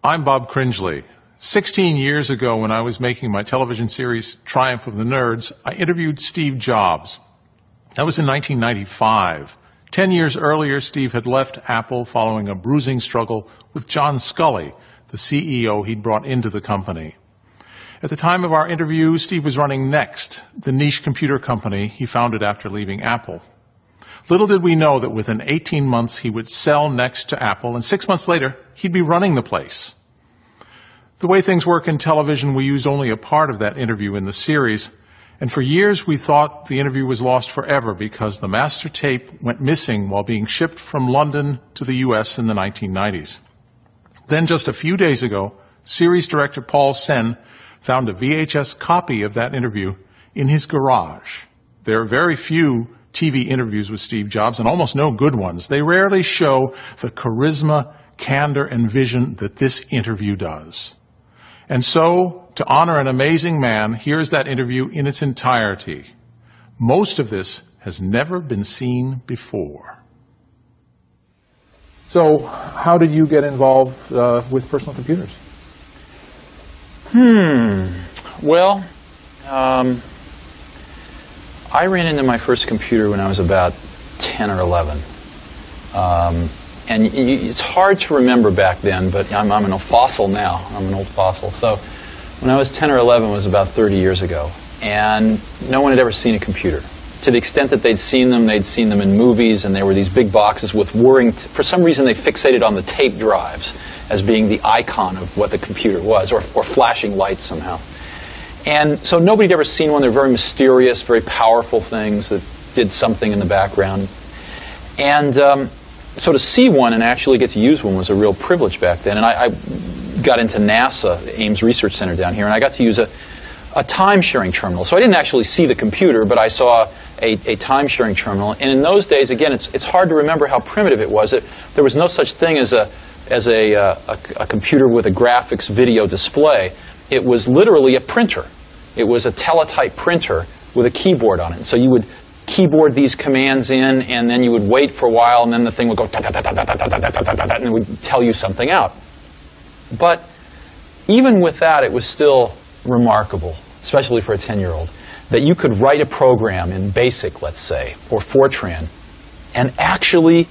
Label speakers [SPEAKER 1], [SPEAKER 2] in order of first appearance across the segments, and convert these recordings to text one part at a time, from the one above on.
[SPEAKER 1] I'm Bob Cringely. 16 years ago, when I was making my television series Triumph of the Nerds, I interviewed Steve Jobs. That was in 1995. 10 years earlier, Steve had left Apple following a bruising struggle with John Sculley, the CEO he'd brought into the company. At the time of our interview, Steve was running Next, the niche computer company he founded after leaving Apple. Little did we know that within 18 months he would sell Next to Apple, and 6 months later, he'd be running the place. The way things work in television, we used only a part of that interview in the series, and for years we thought the interview was lost forever because the master tape went missing while being shipped from London to the U.S. in the 1990s. Then just a few days ago, series director Paul Sen found a VHS copy of that interview in his garage. There are very few TV interviews with Steve Jobs, and almost no good ones. They rarely show the charisma, candor, and vision that this interview does. And so, to honor an amazing man, here's that interview in its entirety. Most of this has never been seen before.
[SPEAKER 2] So, how did you get involved with personal computers?
[SPEAKER 3] Well, I ran into my first computer when I was about 10 or 11. And it's hard to remember back then, but I'm an old fossil now. I'm an old fossil. So when I was 10 or 11, it was about 30 years ago. And no one had ever seen a computer. To the extent that they'd seen them in movies, and there were these big boxes with whirring. For some reason, they fixated on the tape drives as being the icon of what the computer was, or flashing lights somehow. And so nobody had ever seen one. They're very mysterious, very powerful things that did something in the background. And so to see one and actually get to use one was a real privilege back then. And I got into NASA, Ames Research Center down here, and I got to use a time-sharing terminal. So I didn't actually see the computer, but I saw a time-sharing terminal. And in those days, again, it's hard to remember how primitive it was. There was no such thing as a computer with a graphics video display. It was literally a printer. It was a teletype printer with a keyboard on it. So you would keyboard these commands in, and then you would wait for a while, and then the thing would go and it would tell you something out. But even with that, it was still remarkable, especially for a 10-year-old, that you could write a program in BASIC, let's say, or Fortran, and actually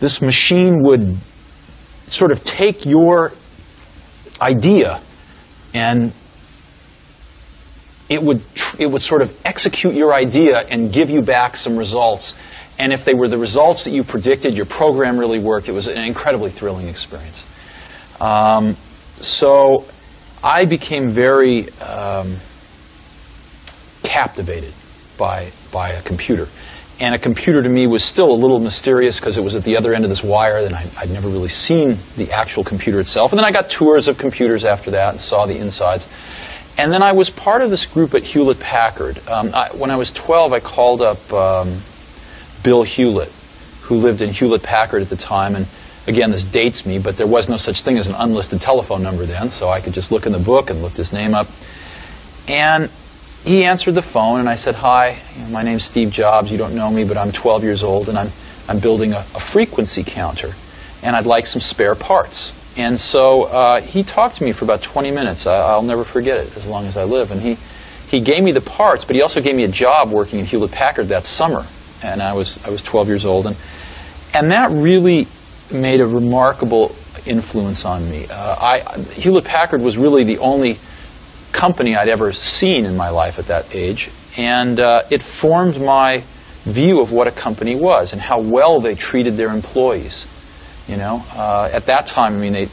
[SPEAKER 3] this machine would sort of take your idea and it would sort of execute your idea and give you back some results. And if they were the results that you predicted, your program really worked. It was an incredibly thrilling experience. So I became very captivated by a computer. And a computer to me was still a little mysterious because it was at the other end of this wire, and I'd never really seen the actual computer itself. And then I got tours of computers after that and saw the insides. And then I was part of this group at Hewlett-Packard. When I was 12, I called up Bill Hewlett, who lived in Hewlett-Packard at the time. And again, this dates me, but there was no such thing as an unlisted telephone number then, so I could just look in the book and looked his name up. And he answered the phone, and I said, "Hi, my name's Steve Jobs. You don't know me, but I'm 12 years old, and I'm building a frequency counter, and I'd like some spare parts." And so he talked to me for about 20 minutes. I'll never forget it as long as I live. And he gave me the parts, but he also gave me a job working at Hewlett-Packard that summer. And I was 12 years old. And that really made a remarkable influence on me. Hewlett-Packard was really the only company I'd ever seen in my life at that age. And it formed my view of what a company was and how well they treated their employees. You know, at that time, I mean, they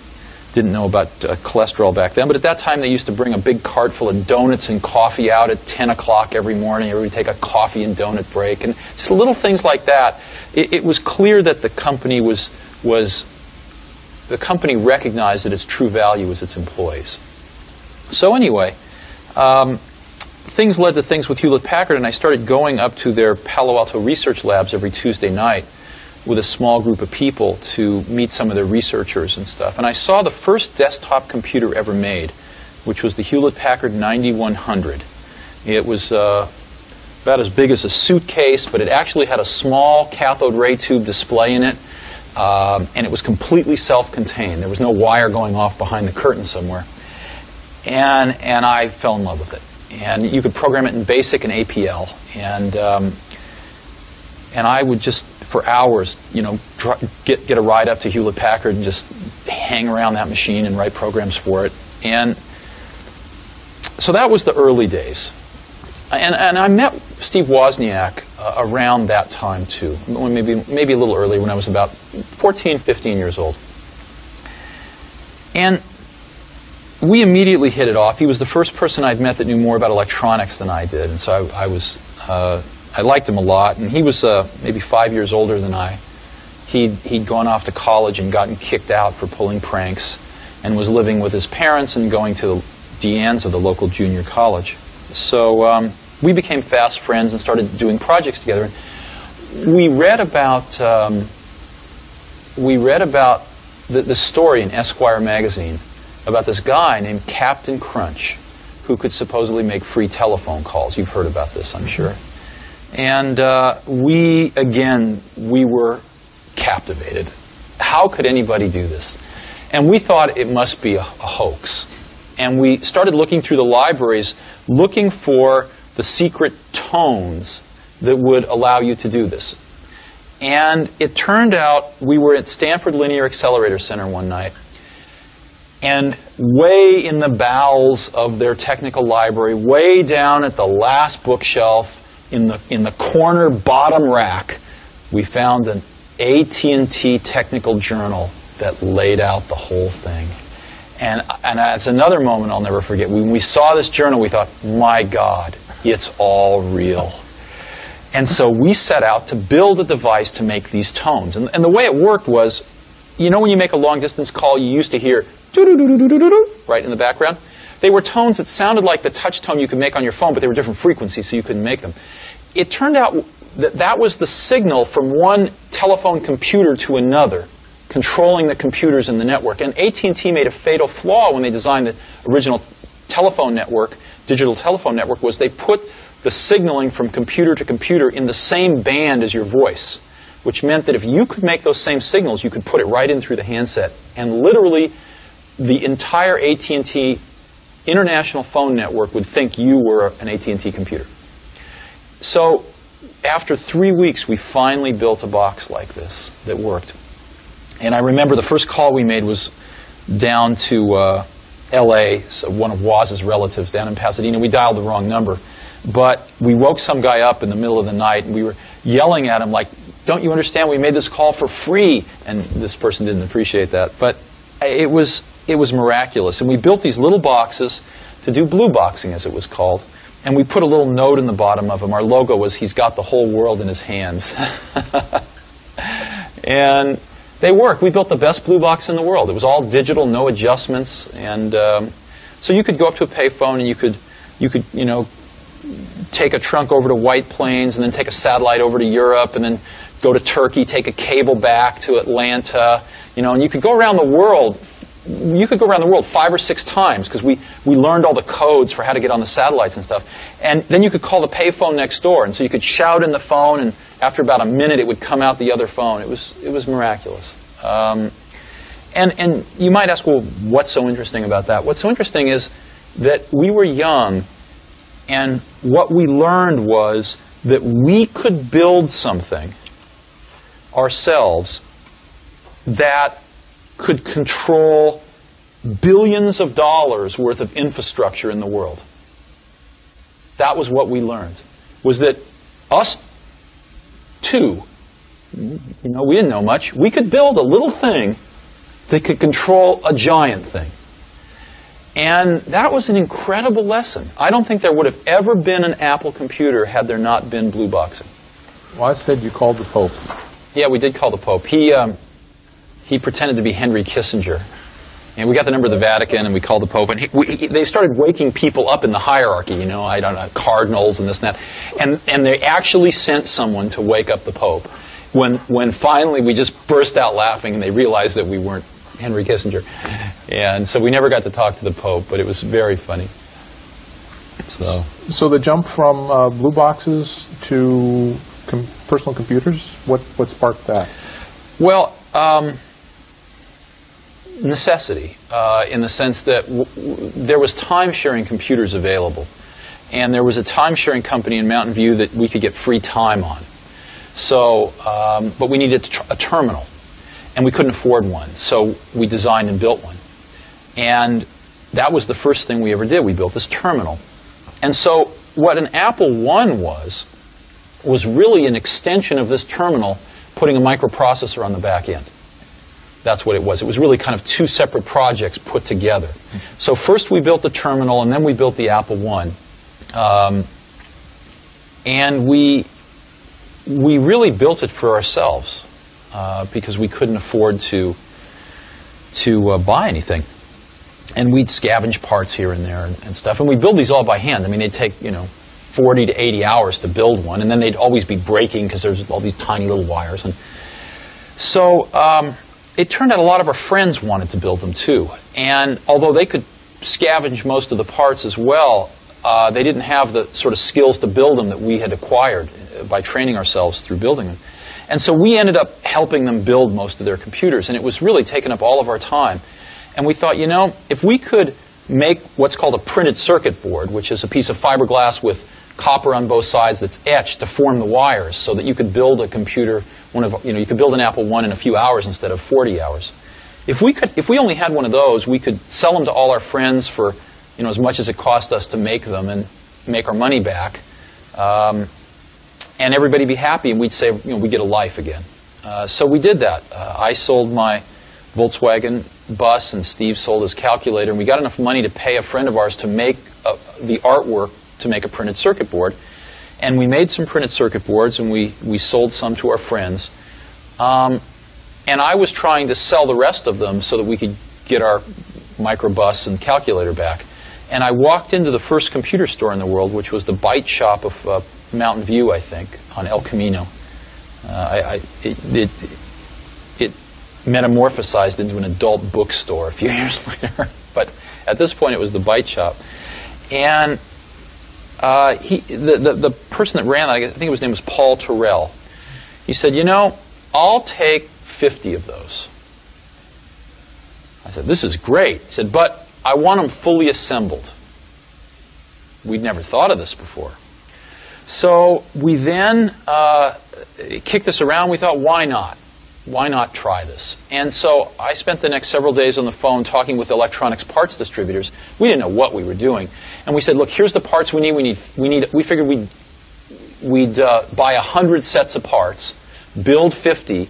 [SPEAKER 3] didn't know about cholesterol back then, but at that time they used to bring a big cart full of donuts and coffee out at 10 o'clock every morning. Everybody would take a coffee and donut break, and just little things like that. It was clear that the company the company recognized that its true value was its employees. So anyway, things led to things with Hewlett-Packard, and I started going up to their Palo Alto research labs every Tuesday night with a small group of people to meet some of their researchers and stuff. And I saw the first desktop computer ever made, which was the Hewlett-Packard 9100. It was about as big as a suitcase, but it actually had a small cathode ray tube display in it. and it was completely self-contained. There was no wire going off behind the curtain somewhere. And I fell in love with it. And you could program it in BASIC and APL. And I would just, for hours, you know, get a ride up to Hewlett-Packard and just hang around that machine and write programs for it. And so that was the early days. And I met Steve Wozniak around that time, too. Maybe a little earlier, when I was about 14, 15 years old. And we immediately hit it off. He was the first person I'd met that knew more about electronics than I did. And so I liked him a lot. And he was maybe 5 years older than I. He'd gone off to college and gotten kicked out for pulling pranks, and was living with his parents and going to the Deanne's, the local junior college. So we became fast friends and started doing projects together. We read about the story in Esquire magazine about this guy named Captain Crunch, who could supposedly make free telephone calls. You've heard about this, I'm sure. And we were captivated. How could anybody do this? And we thought it must be a hoax. And we started looking through the libraries, looking for the secret tones that would allow you to do this. And it turned out we were at Stanford Linear Accelerator Center one night, and way in the bowels of their technical library, way down at the last bookshelf, in the corner bottom rack, we found an AT&T technical journal that laid out the whole thing. And that's another moment I'll never forget. When we saw this journal, we thought, my God, it's all real. And so we set out to build a device to make these tones. And the way it worked was, you know when you make a long-distance call, you used to hear doo-doo-doo-doo-doo-doo, right in the background? They were tones that sounded like the touch tone you could make on your phone, but they were different frequencies, so you couldn't make them. It turned out that was the signal from one telephone computer to another, controlling the computers in the network. And AT&T made a fatal flaw when they designed the original telephone network, digital telephone network, was they put the signaling from computer to computer in the same band as your voice, which meant that if you could make those same signals, you could put it right in through the handset. And literally, the entire AT&T international phone network would think you were an AT&T computer. So after 3 weeks, we finally built a box like this that worked. And I remember the first call we made was down to L.A., so one of Woz's relatives down in Pasadena. We dialed the wrong number. But we woke some guy up in the middle of the night, and we were yelling at him like, don't you understand, we made this call for free? And this person didn't appreciate that. But it was miraculous. And we built these little boxes to do blue boxing, as it was called. And we put a little note in the bottom of them. Our logo was, he's got the whole world in his hands. And they worked. We built the best blue box in the world. It was all digital, no adjustments. And so you could go up to a payphone and you could take a trunk over to White Plains and then take a satellite over to Europe and then go to Turkey, take a cable back to Atlanta, and you could go around the world. You could go around the world 5 or 6 times because we learned all the codes for how to get on the satellites and stuff. And then you could call the payphone next door, and so you could shout in the phone, and after about a minute, it would come out the other phone. It was miraculous. And you might ask, well, what's so interesting about that? What's so interesting is that we were young, and what we learned was that we could build something ourselves that could control billions of dollars worth of infrastructure in the world. That was what we learned, was that us two, we didn't know much, we could build a little thing that could control a giant thing. And that was an incredible lesson. I don't think there would have ever been an Apple computer had there not been blue boxing.
[SPEAKER 2] Well, I said you called the Pope.
[SPEAKER 3] Yeah, we did call the Pope. He pretended to be Henry Kissinger. And we got the number of the Vatican, and we called the Pope. And they started waking people up in the hierarchy, I don't know, cardinals and this and that. And they actually sent someone to wake up the Pope. When finally we just burst out laughing, and they realized that we weren't Henry Kissinger. And so we never got to talk to the Pope, but it was very funny.
[SPEAKER 2] So the jump from blue boxes to personal computers, what sparked that?
[SPEAKER 3] Well, necessity, in the sense that there was time-sharing computers available. And there was a time-sharing company in Mountain View that we could get free time on. So, but we needed a terminal, and we couldn't afford one. So we designed and built one. And that was the first thing we ever did. We built this terminal. And so what an Apple I was really an extension of this terminal, putting a microprocessor on the back end. That's what it was. It was really kind of two separate projects put together. So first we built the terminal, and then we built the Apple I. And we really built it for ourselves because we couldn't afford to buy anything. And we'd scavenge parts here and there and stuff. And we build these all by hand. I mean, they'd take, 40 to 80 hours to build one, and then they'd always be breaking because there's all these tiny little wires. And so it turned out a lot of our friends wanted to build them too. And although they could scavenge most of the parts as well, they didn't have the sort of skills to build them that we had acquired by training ourselves through building them. And so we ended up helping them build most of their computers, and it was really taking up all of our time. And we thought, if we could make what's called a printed circuit board, which is a piece of fiberglass with copper on both sides that's etched to form the wires so that you could build a computer, you could build an Apple I in a few hours instead of 40 hours. If we only had one of those, we could sell them to all our friends for as much as it cost us to make them and make our money back, and everybody be happy, and we'd say, we get a life again. So we did that. I sold my Volkswagen bus, and Steve sold his calculator, and we got enough money to pay a friend of ours to make the artwork to make a printed circuit board. And we made some printed circuit boards, and we sold some to our friends. And I was trying to sell the rest of them so that we could get our microbus and calculator back. And I walked into the first computer store in the world, which was the Byte Shop of Mountain View, I think, on El Camino. It metamorphosized into an adult bookstore a few years later. But at this point, it was the Byte Shop. And the person that ran it, I think his name was Paul Terrell, he said, I'll take 50 of those. I said, this is great. He said, but I want them fully assembled. We'd never thought of this before. So we then kicked this around. We thought, why not? Why not try this? And so I spent the next several days on the phone talking with electronics parts distributors. We didn't know what we were doing. And we said, look, here's the parts we need. We figured we'd buy 100 sets of parts, build 50,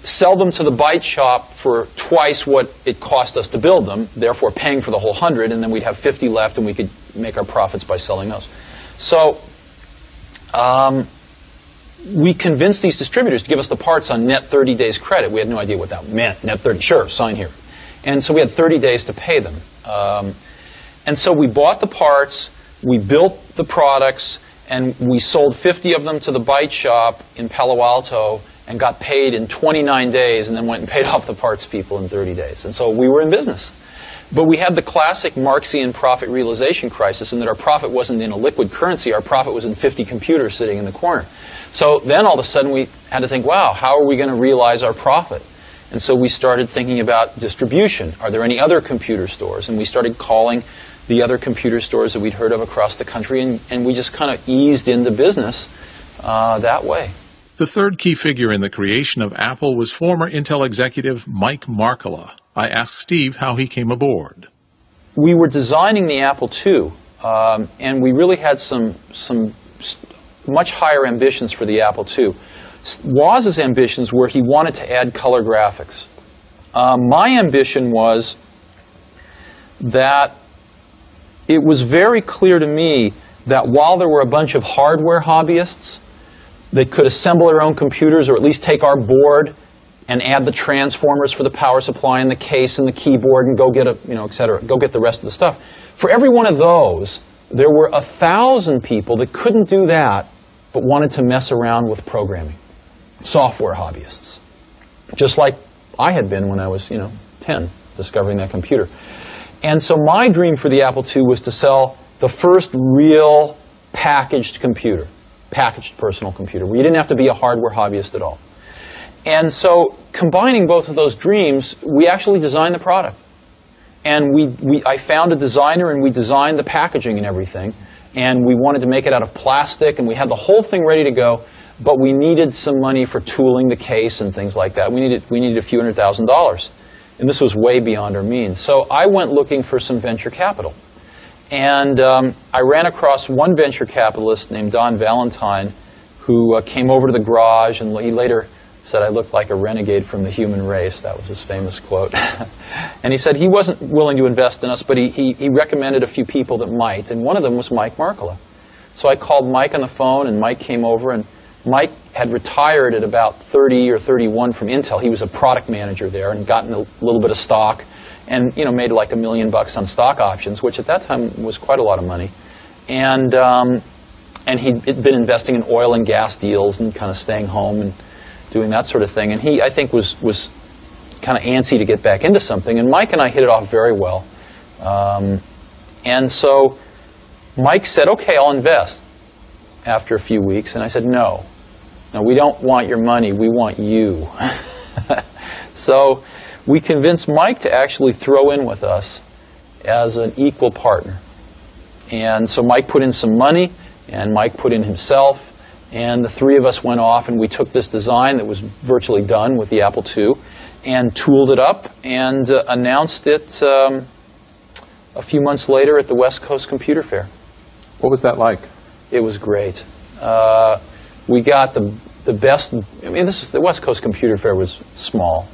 [SPEAKER 3] sell them to the Byte Shop for twice what it cost us to build them, therefore paying for the whole 100, and then we'd have 50 left, and we could make our profits by selling those. So we convinced these distributors to give us the parts on net 30 days credit. We had no idea what that meant. Net 30, sure, sign here. And so we had 30 days to pay them. And so we bought the parts, we built the products, and we sold 50 of them to the Byte Shop in Palo Alto and got paid in 29 days, and then went and paid off the parts people in 30 days. And so we were in business. But we had the classic Marxian profit realization crisis, in that our profit wasn't in a liquid currency. Our profit was in 50 computers sitting in the corner. So then all of a sudden we had to think, wow, how are we going to realize our profit? And so we started thinking about distribution. Are there any other computer stores? And we started calling the other computer stores that we'd heard of across the country, and we just kind of eased into business that way.
[SPEAKER 1] The third key figure in the creation of Apple was former Intel executive Mike Markkula. I asked Steve how he came aboard.
[SPEAKER 3] We were designing the Apple II, and we really had some much higher ambitions for the Apple II. Woz's ambitions were he wanted to add color graphics. My ambition was that it was very clear to me that while there were a bunch of hardware hobbyists that could assemble their own computers, or at least take our board and add the transformers for the power supply and the case and the keyboard and go get et cetera, go get the rest of the stuff. For every one of those, there were 1,000 people that couldn't do that but wanted to mess around with programming. Software hobbyists. Just like I had been when I was, 10, discovering that computer. And so my dream for the Apple II was to sell the first real packaged computer, packaged personal computer, where you didn't have to be a hardware hobbyist at all. And so combining both of those dreams, we actually designed the product. And I found a designer, and we designed the packaging and everything. And we wanted to make it out of plastic, and we had the whole thing ready to go, but we needed some money for tooling the case and things like that. We needed a few $100,000. And this was way beyond our means. So I went looking for some venture capital. And I ran across one venture capitalist named Don Valentine, who came over to the garage, and he later said I looked like a renegade from the human race. That was his famous quote. And he said he wasn't willing to invest in us, but he recommended a few people that might, and one of them was Mike Markkula. So I called Mike on the phone, and Mike came over, and Mike had retired at about 30 or 31 from Intel. He was a product manager there and gotten a little bit of stock, and made like $1 million on stock options, which at that time was quite a lot of money. And he'd been investing in oil and gas deals and kind of staying home and doing that sort of thing. And he, I think, was kind of antsy to get back into something. And Mike and I hit it off very well. And so Mike said, okay, I'll invest after a few weeks. And I said, no, we don't want your money. We want you. So we convinced Mike to actually throw in with us as an equal partner. And so Mike put in some money, and Mike put in himself. And the three of us went off, and we took this design that was virtually done with the Apple II and tooled it up and announced it a few months later at the West Coast Computer Fair.
[SPEAKER 2] What was that like?
[SPEAKER 3] It was great. We got the best. I mean, the West Coast Computer Fair was small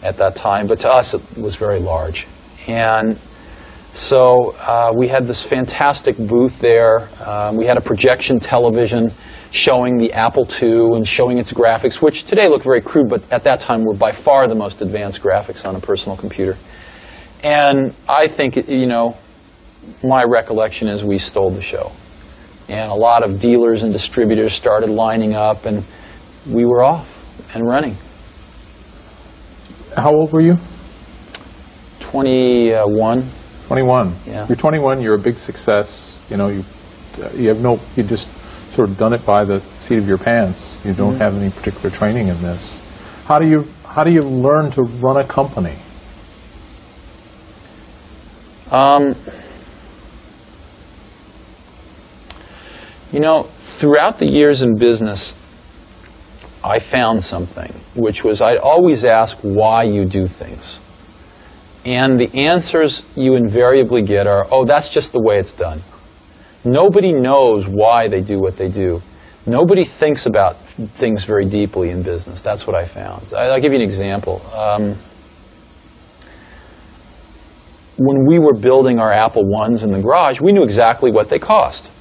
[SPEAKER 3] at that time, but to us it was very large. And so we had this fantastic booth there. We had a projection television showing the Apple II and showing its graphics, which today look very crude, but at that time were by far the most advanced graphics on a personal computer. And I think, my recollection is we stole the show. And a lot of dealers and distributors started lining up, and we were off and running.
[SPEAKER 2] How old were you?
[SPEAKER 3] 21.
[SPEAKER 2] 21.
[SPEAKER 3] Yeah.
[SPEAKER 2] You're 21. You're a big success. You just sort of done it by the seat of your pants. You don't have any particular training in this. How do you learn to run a company? Throughout the years in business, I found something, which was I'd always ask why you do things. And the answers you invariably get are, oh, that's just the way it's done. Nobody knows why they do what they do. Nobody thinks about things very deeply in business. That's what I found. I'll give you an example. When we were building our Apple I's in the garage, we knew exactly what they cost.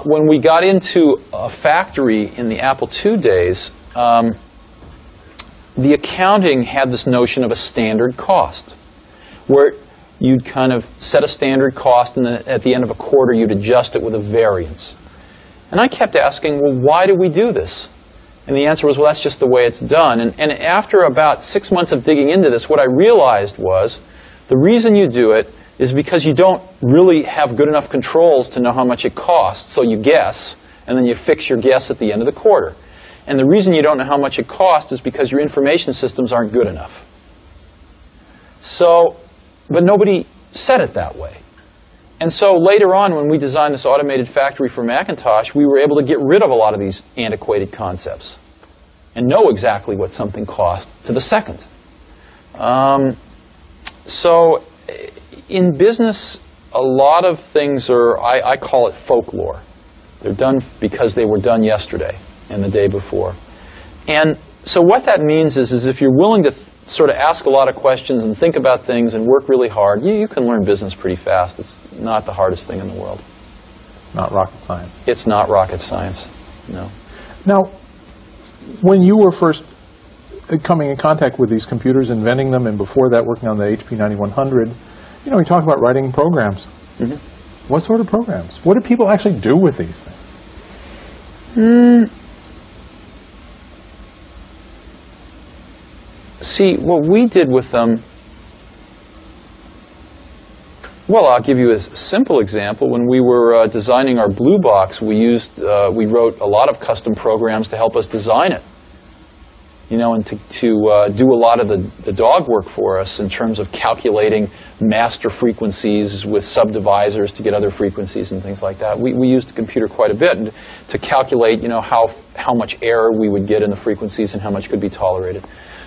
[SPEAKER 2] When we got into a factory in the Apple II days, the accounting had this notion of a standard cost, where you'd kind of set a standard cost, and then at the end of a quarter, you'd adjust it with a variance. And I kept asking, well, why do we do this? And the answer was, well, that's just the way it's done. And after about 6 months of digging into this, what I realized was the reason you do it is because you don't really have good enough controls to know how much it costs, so you guess, and then you fix your guess at the end of the quarter. And the reason you don't know how much it costs is because your information systems aren't good enough. But nobody said it that way. And so later on, when we designed this automated factory for Macintosh, we were able to get rid of a lot of these antiquated concepts and know exactly what something cost to the second. So in business, a lot of things are, I call it folklore. They're done because they were done yesterday and the day before. And so what that means is if you're willing to sort of ask a lot of questions and think about things and work really hard, you can learn business pretty fast. It's not the hardest thing in the world. Not rocket science.
[SPEAKER 3] It's not rocket science, no.
[SPEAKER 2] Now, when you were first coming in contact with these computers, inventing them, and before that working on the HP 9100, we talk about writing programs. Mm-hmm. What sort of programs? What do people actually do with these things?
[SPEAKER 3] See, what we did with them, well, I'll give you a simple example. When we were designing our Blue Box, we wrote a lot of custom programs to help us design it.
[SPEAKER 2] and to do a lot of the dog work for us in terms of calculating master frequencies with subdivisors to get other frequencies and things like that. We used the computer quite a bit to calculate, how much error we would get in the frequencies and how much could be tolerated.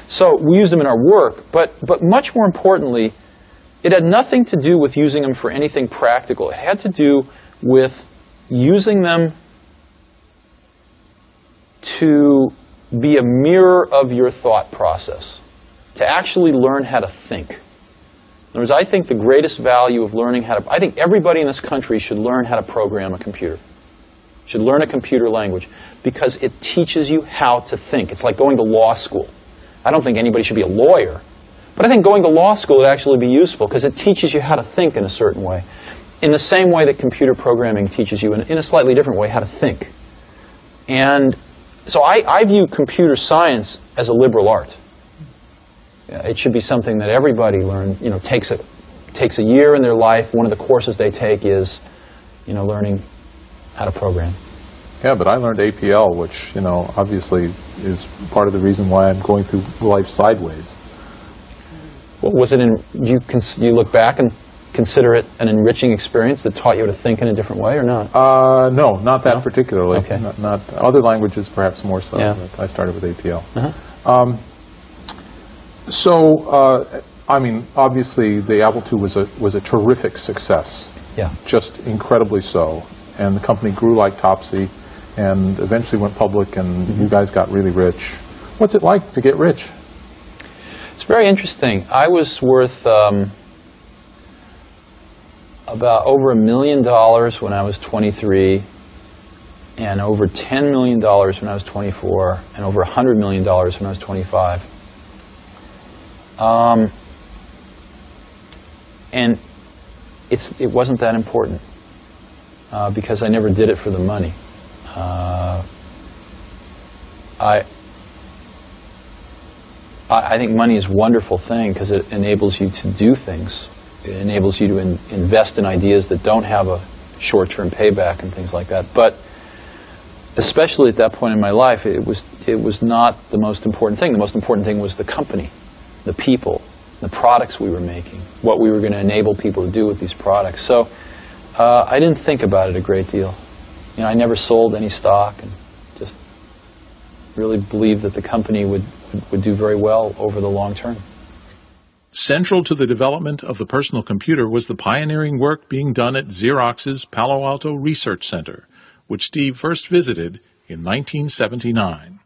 [SPEAKER 2] So we used them in our work, but much more importantly, it had nothing to do with using them for anything practical. It had to do with using them to be a mirror of your thought process, to actually learn how to think. In other words, I think the greatest value of learning I think everybody in this country should learn how to program a computer, should learn a computer language, because it teaches you how to think. It's like going to law school. I don't think anybody should be a lawyer, but I think going to law school would actually be useful because it teaches you how to think in a certain way, in the same way that computer programming teaches you in a slightly different way how to think. And so I view computer science as a liberal art. It should be something that everybody takes a year in their life. One of the courses they take is, learning how to program.
[SPEAKER 1] Yeah, but I learned APL, which, obviously is part of the reason why I'm going through life sideways.
[SPEAKER 2] Well, was it? Do you look back and consider it an enriching experience that taught you to think in a different way, or not?
[SPEAKER 1] No, not that particularly.
[SPEAKER 2] Okay.
[SPEAKER 1] Not other languages, perhaps more so.
[SPEAKER 2] Yeah.
[SPEAKER 1] But I started with APL.
[SPEAKER 2] Uh-huh.
[SPEAKER 1] Obviously, the Apple II was a terrific success.
[SPEAKER 2] Yeah.
[SPEAKER 1] Just incredibly so, and the company grew like Topsy, and eventually went public, and you guys got really rich. What's it like to get rich?
[SPEAKER 2] It's very interesting. I was worth about over $1 million when I was 23, and over $10 million when I was 24, and over $100 million when I was 25. And it wasn't that important because I never did it for the money. I think money is a wonderful thing because it enables you to do things. It enables you to invest in ideas that don't have a short-term payback and things like that. But especially at that point in my life, it was not the most important thing. The most important thing was the company, the people, the products we were making, what we were going to enable people to do with these products. So I didn't think about it a great deal. I never sold any stock, and just really believed that the company would do very well over the long term.
[SPEAKER 1] Central to the development of the personal computer was the pioneering work being done at Xerox's Palo Alto Research Center, which Steve first visited in 1979.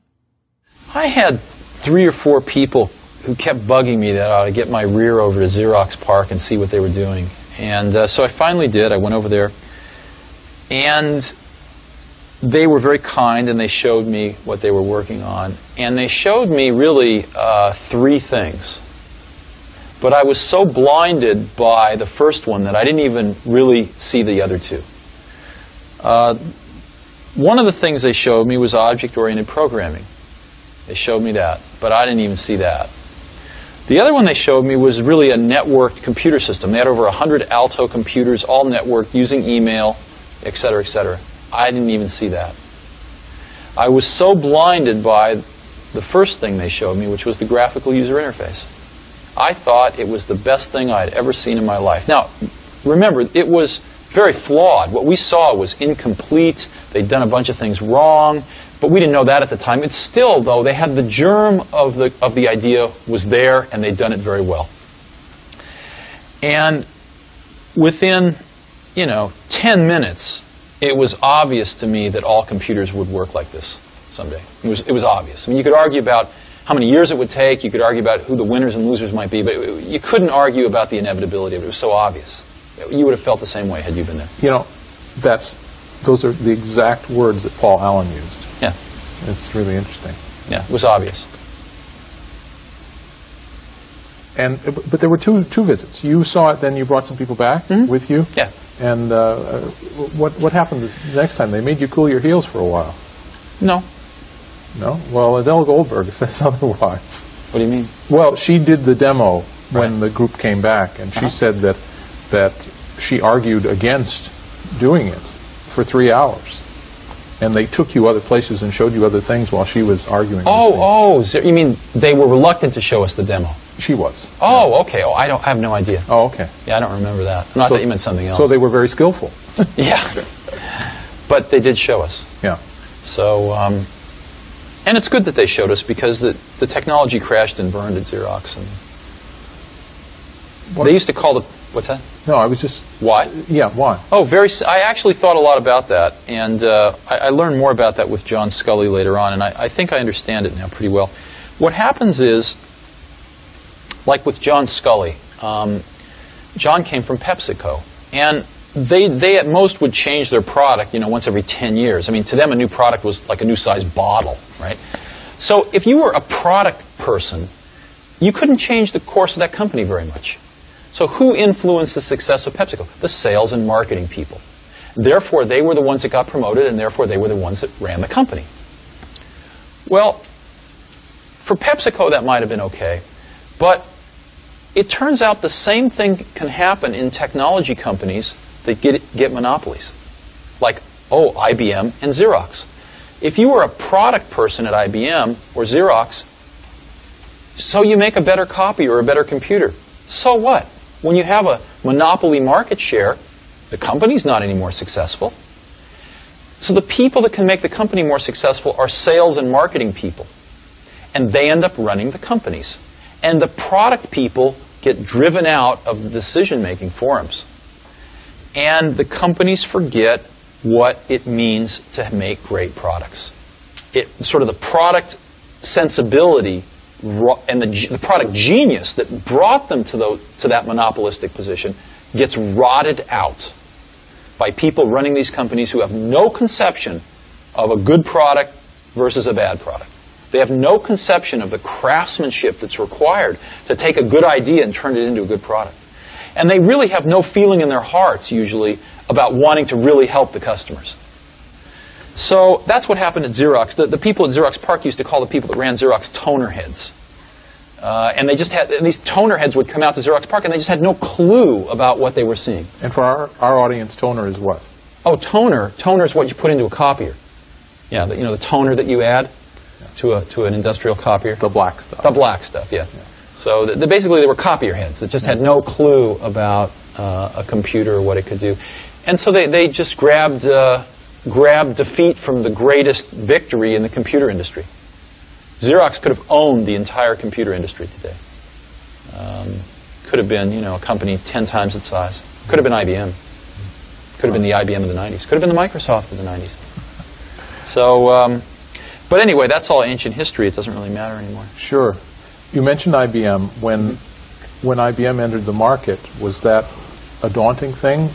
[SPEAKER 2] I had 3 or 4 people who kept bugging me that I ought to get my rear over to Xerox PARC and see what they were doing. And so I finally did. I went over there, and they were very kind, and they showed me what they were working on. And they showed me really 3 things. But I was so blinded by the first one that I didn't even really see the other 2. One of the things they showed me was object-oriented programming. They showed me that, but I didn't even see that. The other one they showed me was really a networked computer system. They had over 100 Alto computers, all networked, using email, et cetera, et cetera. I didn't even see that. I was so blinded by the first thing they showed me, which was the graphical user interface. I thought it was the best thing I'd ever seen in my life. Now, remember, it was very flawed. What we saw was incomplete. They'd done a bunch of things wrong, but we didn't know that at the time. It's still, though, they had the germ of the idea was there, and they'd done it very well. And within, 10 minutes, it was obvious to me that all computers would work like this someday. It was obvious. I mean, you could argue about how many years it would take. You could argue about who the winners and losers might be, but you couldn't argue about the inevitability of it. It was so obvious. You would have felt the same way had you been there.
[SPEAKER 1] Those are the exact words that Paul Allen used.
[SPEAKER 2] Yeah.
[SPEAKER 1] It's really interesting.
[SPEAKER 2] Yeah, it was obvious.
[SPEAKER 1] But there were two visits. You saw it, then you brought some people back with you?
[SPEAKER 2] Yeah.
[SPEAKER 1] And what happened the next time? They made you cool your heels for a while.
[SPEAKER 2] No.
[SPEAKER 1] No? Well, Adele Goldberg says otherwise.
[SPEAKER 2] What do you mean?
[SPEAKER 1] Well, she did the demo when the group came back, and she said that she argued against doing it for 3 hours. And they took you other places and showed you other things while she was arguing.
[SPEAKER 2] You mean they were reluctant to show us the demo?
[SPEAKER 1] She was.
[SPEAKER 2] Oh, okay. Oh, I have no idea.
[SPEAKER 1] Oh, okay.
[SPEAKER 2] Yeah, I don't remember that. No, I thought you meant something else.
[SPEAKER 1] So they were very skillful.
[SPEAKER 2] Yeah. But they did show us.
[SPEAKER 1] Yeah.
[SPEAKER 2] So, and it's good that they showed us because the technology crashed and burned at Xerox. And they used to call the... What's that?
[SPEAKER 1] No, I was just...
[SPEAKER 2] Why?
[SPEAKER 1] Yeah, why?
[SPEAKER 2] Oh, I actually thought a lot about that, and I learned more about that with John Scully later on, and I think I understand it now pretty well. What happens is, like with John Scully, John came from PepsiCo, and they at most would change their product, once every 10 years. I mean, to them, a new product was like a new size bottle, right? So if you were a product person, you couldn't change the course of that company very much. So who influenced the success of PepsiCo? The sales and marketing people. Therefore, they were the ones that got promoted, and therefore they were the ones that ran the company. Well, for PepsiCo, that might have been okay, but it turns out the same thing can happen in technology companies that get monopolies, like, IBM and Xerox. If you were a product person at IBM or Xerox, so you make a better copy or a better computer. So what? When you have a monopoly market share, the company's not any more successful. So the people that can make the company more successful are sales and marketing people. And they end up running the companies. And the product people get driven out of the decision-making forums. And the companies forget what it means to make great products. Sort of the product sensibility and the product genius that brought them to that monopolistic position gets rotted out by people running these companies who have no conception of a good product versus a bad product. They have no conception of the craftsmanship that's required to take a good idea and turn it into a good product. And they really have no feeling in their hearts, usually, about wanting to really help the customers. So that's what happened at Xerox. The people at Xerox PARC used to call the people that ran Xerox toner heads. And these toner heads would come out to Xerox PARC and they just had no clue about what they were seeing.
[SPEAKER 1] And for our audience, toner is what?
[SPEAKER 2] Oh, toner. Toner is what you put into a copier. Yeah, the toner that you add to an industrial copier.
[SPEAKER 1] The black stuff.
[SPEAKER 2] The black stuff, yeah. So basically they were copier heads that just had no clue about a computer or what it could do. And so they just grabbed defeat from the greatest victory in the computer industry. Xerox could have owned the entire computer industry today. Could have been, a company 10 times its size. Could have been IBM. Could have been the IBM of the 90s. Could have been the Microsoft of the 90s. So, but anyway, that's all ancient history. It doesn't really matter anymore.
[SPEAKER 1] Sure. You mentioned IBM. When IBM entered the market, was that a daunting thing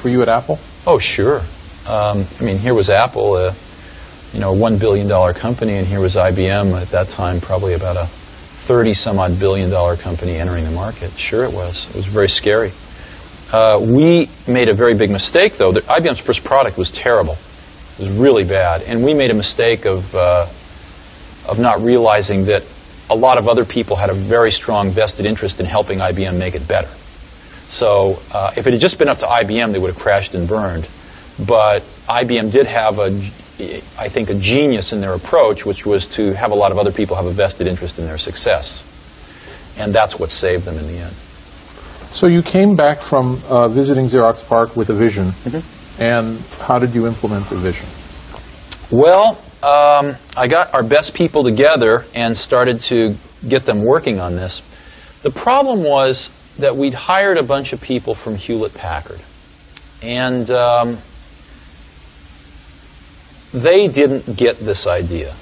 [SPEAKER 1] for you at Apple?
[SPEAKER 2] Oh, sure. Here was Apple, a $1 billion company, and here was IBM at that time, probably about a 30-some-odd billion-dollar company entering the market. Sure it was. It was very scary. We made a very big mistake, though. IBM's first product was terrible. It was really bad. And we made a mistake of not realizing that a lot of other people had a very strong vested interest in helping IBM make it better. So if it had just been up to IBM, they would have crashed and burned. But IBM did have, I think, a genius in their approach, which was to have a lot of other people have a vested interest in their success. And that's what saved them in the end.
[SPEAKER 1] So you came back from visiting Xerox PARC with a vision. Mm-hmm. And how did you implement the vision?
[SPEAKER 2] Well, I got our best people together and started to get them working on this. The problem was that we'd hired a bunch of people from Hewlett-Packard. And they didn't get this idea.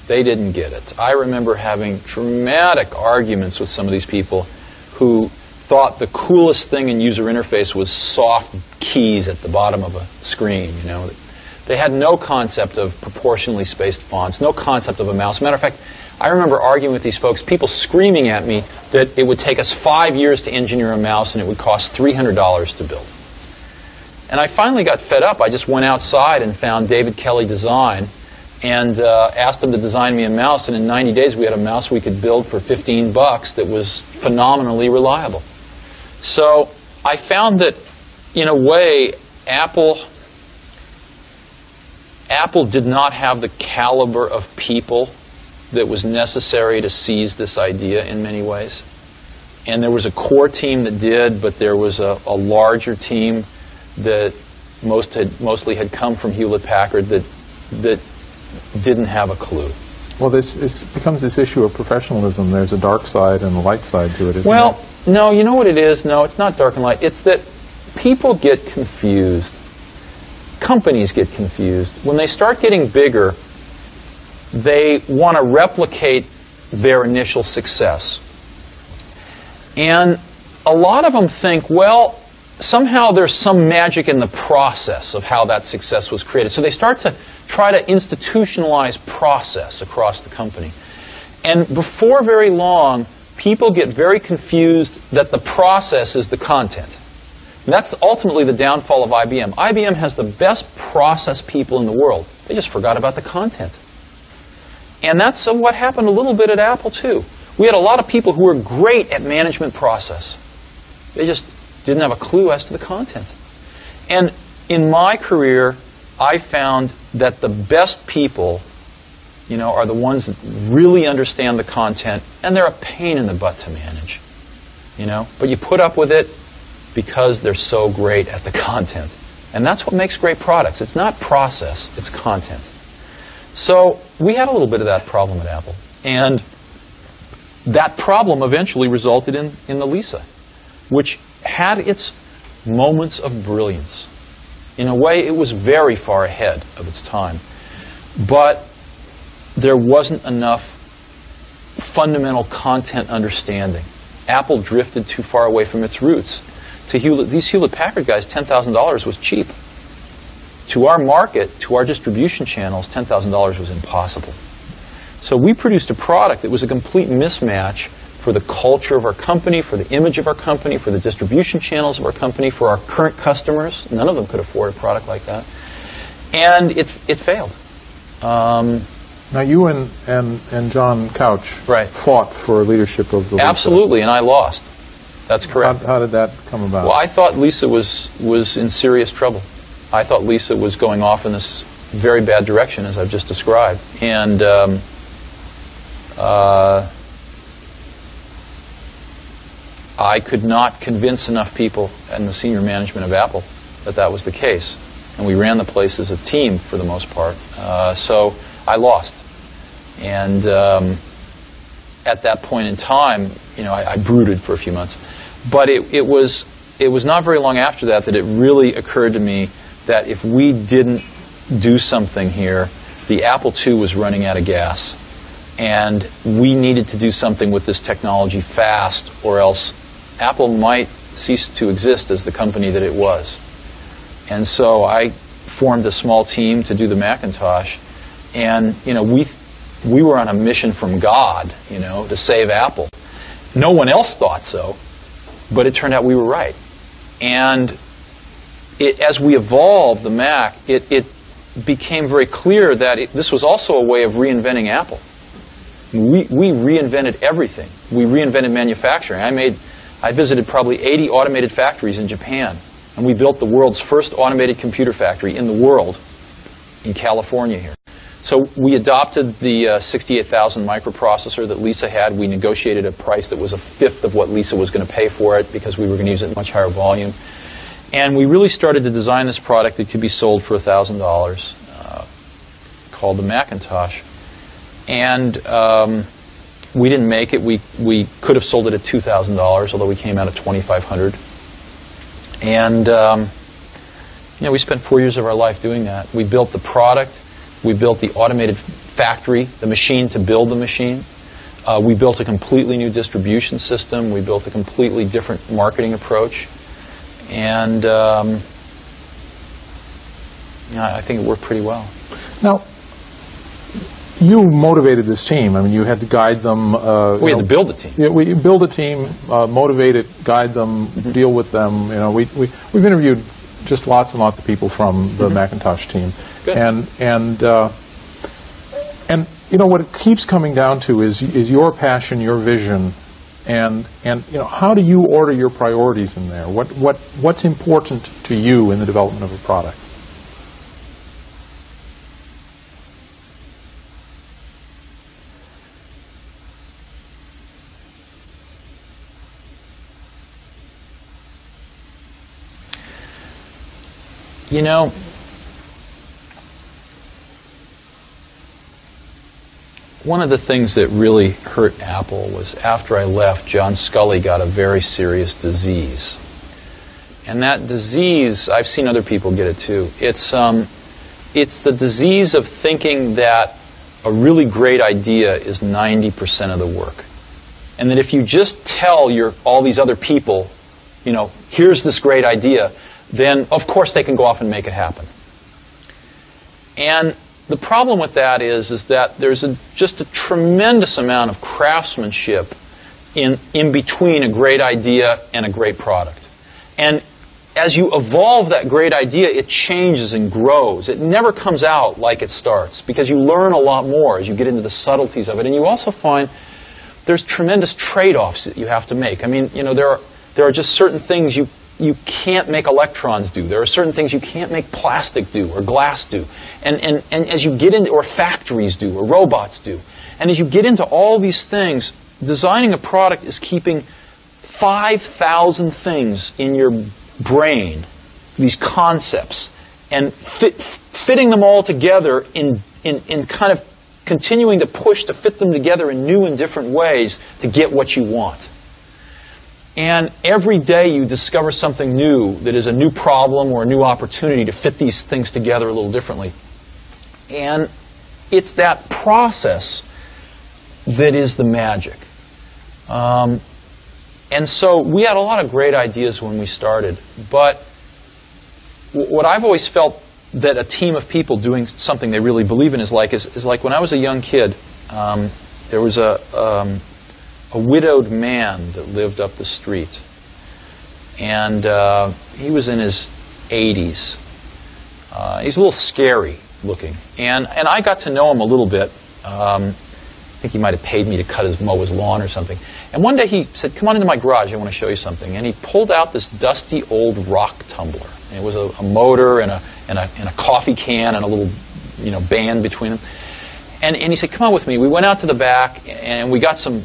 [SPEAKER 2] They didn't get it. I remember having dramatic arguments with some of these people who thought the coolest thing in user interface was soft keys at the bottom of a screen. They had no concept of proportionally spaced fonts, no concept of a mouse. Matter of fact, I remember arguing with these folks, people screaming at me that it would take us 5 years to engineer a mouse and it would cost $300 to build. And I finally got fed up. I just went outside and found David Kelly Design and asked him to design me a mouse. And in 90 days, we had a mouse we could build for $15 that was phenomenally reliable. So I found that, in a way, Apple Apple did not have the caliber of people that was necessary to seize this idea in many ways. And there was a core team that did, but there was a larger team that mostly had come from Hewlett-Packard that didn't have a clue.
[SPEAKER 1] Well, it becomes this issue of professionalism. There's a dark side and a light side to it, isn't
[SPEAKER 2] Well,
[SPEAKER 1] there?
[SPEAKER 2] no, you know what it is? No, it's not dark and light. It's that people get confused. Companies get confused. When they start getting bigger, they want to replicate their initial success. And a lot of them think, well, somehow there's some magic in the process of how that success was created. So they start to try to institutionalize process across the company. And before very long, people get very confused that the process is the content. And that's ultimately the downfall of IBM. IBM has the best process people in the world. They just forgot about the content. And that's what happened a little bit at Apple, too. We had a lot of people who were great at management process. They just didn't have a clue as to the content. And in my career, I found that the best people, are the ones that really understand the content, and they're a pain in the butt to manage. But you put up with it because they're so great at the content. And that's what makes great products. It's not process, it's content. So we had a little bit of that problem at Apple. And that problem eventually resulted in the Lisa, which had its moments of brilliance. In a way, it was very far ahead of its time. But there wasn't enough fundamental content understanding. Apple drifted too far away from its roots. To these Hewlett-Packard guys, $10,000 was cheap. To our market, to our distribution channels, $10,000 was impossible. So we produced a product that was a complete mismatch for the culture of our company, for the image of our company, for the distribution channels of our company, for our current customers. None of them could afford a product like that. And it failed.
[SPEAKER 1] Now you and John Couch fought for leadership of the Lisa.
[SPEAKER 2] Absolutely, and I lost. That's correct.
[SPEAKER 1] How did that come about?
[SPEAKER 2] Well, I thought Lisa was in serious trouble. I thought Lisa was going off in this very bad direction, as I've just described. And I could not convince enough people in the senior management of Apple that was the case. And we ran the place as a team for the most part. So I lost. And at that point in time, I brooded for a few months. But it was not very long after that it really occurred to me that if we didn't do something here, the Apple II was running out of gas. And we needed to do something with this technology fast, or else Apple might cease to exist as the company that it was. And so I formed a small team to do the Macintosh. And, we were on a mission from God, to save Apple. No one else thought so, but it turned out we were right. And as we evolved the Mac, it became very clear that this was also a way of reinventing Apple. We reinvented everything. We reinvented manufacturing. I visited probably 80 automated factories in Japan, and we built the world's first automated computer factory in the world in California here. So we adopted the 68,000 microprocessor that Lisa had. We negotiated a price that was a fifth of what Lisa was going to pay for it because we were going to use it in much higher volume. And we really started to design this product that could be sold for $1,000 called the Macintosh. And we didn't make it. We could have sold it at $2,000, although we came out at $2,500. And we spent 4 years of our life doing that. We built the product. We built the automated factory, the machine to build the machine. We built a completely new distribution system. We built a completely different marketing approach. And I think it worked pretty well.
[SPEAKER 1] Now, you motivated this team. I mean, you had to guide them.
[SPEAKER 2] We had to build the team.
[SPEAKER 1] Yeah, we build a team, motivate it, guide them, deal with them. We've interviewed just lots and lots of people from the Macintosh team.
[SPEAKER 2] Good.
[SPEAKER 1] And what it keeps coming down to is your passion, your vision, and how do you order your priorities in there? What's important to you in the development of a product?
[SPEAKER 2] You know, one of the things that really hurt Apple was after I left, John Sculley got a very serious disease. And that disease, I've seen other people get it too. It's the disease of thinking that a really great idea is 90% of the work. And that if you just tell all these other people, you know, here's this great idea, then of course they can go off and make it happen. And the problem with that is that there's just a tremendous amount of craftsmanship in between a great idea and a great product. And as you evolve that great idea, it changes and grows. It never comes out like it starts, because you learn a lot more as you get into the subtleties of it. And you also find there's tremendous trade-offs that you have to make. I mean, you know, there are just certain things you can't make electrons do. There are certain things you can't make plastic do or glass do. And as you get into, or factories do, or robots do. And as you get into all these things, designing a product is keeping 5,000 things in your brain, these concepts, and fitting them all together in kind of continuing to push to fit them together in new and different ways to get what you want. And every day you discover something new that is a new problem or a new opportunity to fit these things together a little differently. And it's that process that is the magic. And so we had a lot of great ideas when we started, but what I've always felt that a team of people doing something they really believe in is like when I was a young kid, there was a widowed man that lived up the street, and he was in his 80s. He's a little scary looking, and I got to know him a little bit. I think he might have paid me to mow his lawn or something. And one day he said, "Come on into my garage, I want to show you something." And he pulled out this dusty old rock tumbler. And it was a motor and a coffee can and a little, you know, band between them. And he said, "Come on with me." We went out to the back and we got some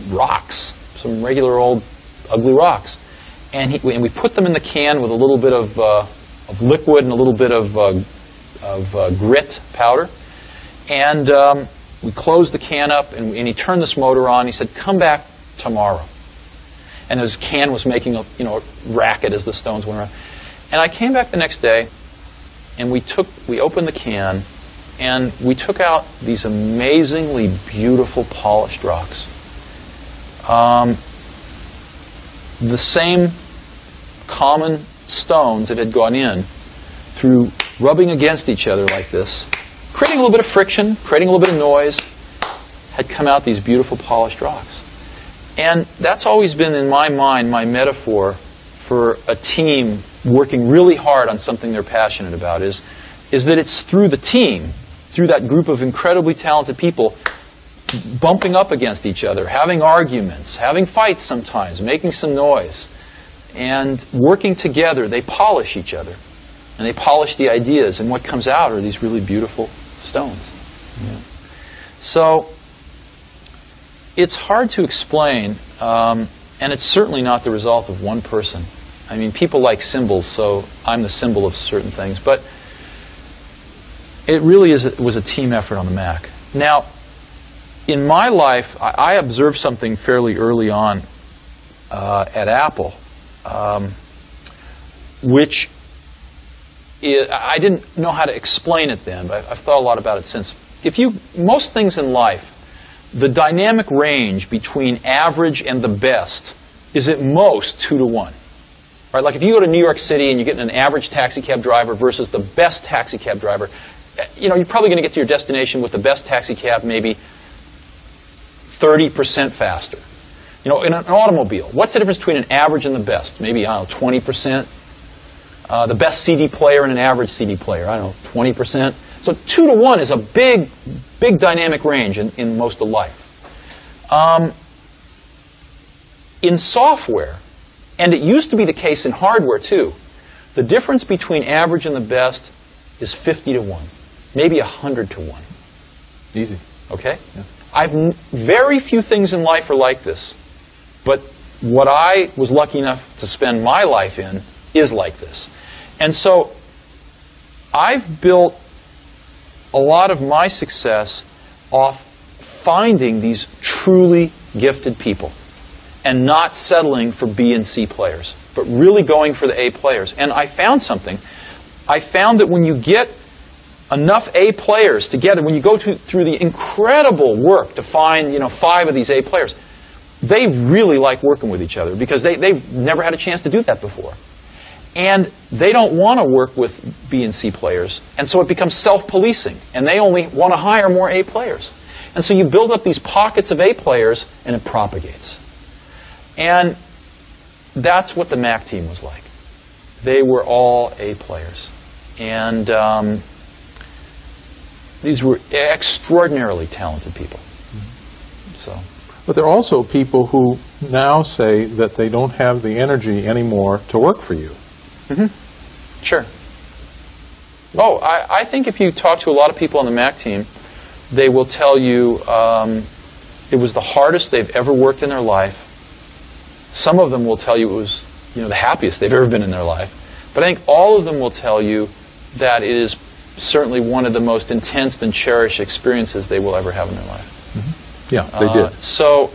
[SPEAKER 2] rocks, some regular old ugly rocks. And we put them in the can with a little bit of liquid and a little bit of grit powder. And we closed the can up, and he turned this motor on. He said, "Come back tomorrow." And his can was making a racket as the stones went around. And I came back the next day, and we opened the can, and we took out these amazingly beautiful polished rocks. The same common stones that had gone in through rubbing against each other like this, creating a little bit of friction, creating a little bit of noise, had come out these beautiful polished rocks. And that's always been, in my mind, my metaphor for a team working really hard on something they're passionate about, is that it's through the team, through that group of incredibly talented people, bumping up against each other, having arguments, having fights sometimes, making some noise, and working together, they polish each other. And they polish the ideas, and what comes out are these really beautiful stones. Yeah. So it's hard to explain, and it's certainly not the result of one person. I mean, people like symbols, so I'm the symbol of certain things. But it really was a team effort on the Mac. Now, in my life, I observed something fairly early on at Apple, which I didn't know how to explain it then, but I've thought a lot about it since. Most things in life, the dynamic range between average and the best is at most 2 to 1. Right? Like if you go to New York City and you get an average taxi cab driver versus the best taxi cab driver, you're probably going to get to your destination with the best taxi cab maybe 30% faster. In an automobile, what's the difference between an average and the best? Maybe, 20%. The best CD player and an average CD player, 20%. So 2 to 1 is a big, big dynamic range in most of life. In software, and it used to be the case in hardware too, the difference between average and the best is 50 to 1, maybe 100 to 1.
[SPEAKER 1] Easy.
[SPEAKER 2] Okay? Yeah. Very few things in life are like this, but what I was lucky enough to spend my life in is like this. And so I've built a lot of my success off finding these truly gifted people and not settling for B and C players, but really going for the A players. And I found something. I found that when you get enough A players together, when you go through the incredible work to find 5 of these A players, they really like working with each other because they've never had a chance to do that before. And they don't want to work with B and C players. And so it becomes self-policing. And they only want to hire more A players. And so you build up these pockets of A players, and it propagates. And that's what the Mac team was like. They were all A players. And these were extraordinarily talented people. So.
[SPEAKER 1] But there are also people who now say that they don't have the energy anymore to work for you.
[SPEAKER 2] Mm-hmm. Sure. Oh, I think if you talk to a lot of people on the Mac team, they will tell you it was the hardest they've ever worked in their life. Some of them will tell you it was the happiest they've ever been in their life. But I think all of them will tell you that it is certainly one of the most intense and cherished experiences they will ever have in their life.
[SPEAKER 1] Mm-hmm. Yeah, they did.
[SPEAKER 2] So,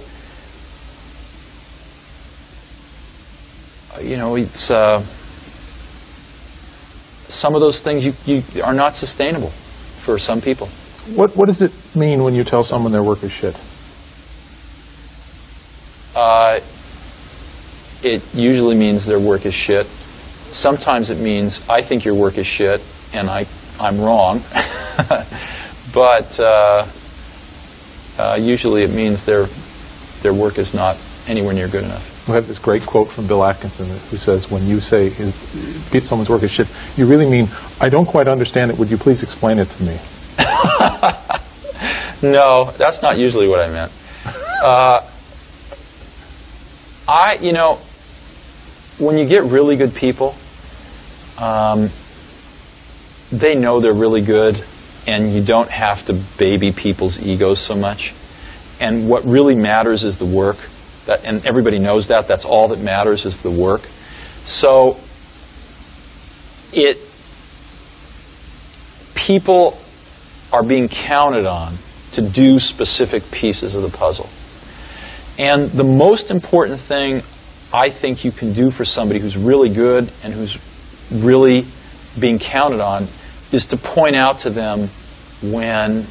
[SPEAKER 2] it's some of those things you are not sustainable for some people.
[SPEAKER 1] What does it mean when you tell someone their work is shit?
[SPEAKER 2] It usually means their work is shit. Sometimes it means I think your work is shit and I'm wrong. But usually it means their work is not anywhere near good enough.
[SPEAKER 1] We have this great quote from Bill Atkinson who says, when you say someone's work is shit, you really mean, I don't quite understand it, would you please explain it to me?
[SPEAKER 2] No, that's not usually what I meant. When you get really good people, they know they're really good, and you don't have to baby people's egos so much. And what really matters is the work. And everybody knows that. That's all that matters is the work. So people are being counted on to do specific pieces of the puzzle. And the most important thing I think you can do for somebody who's really good and who's really being counted on is to point out to them when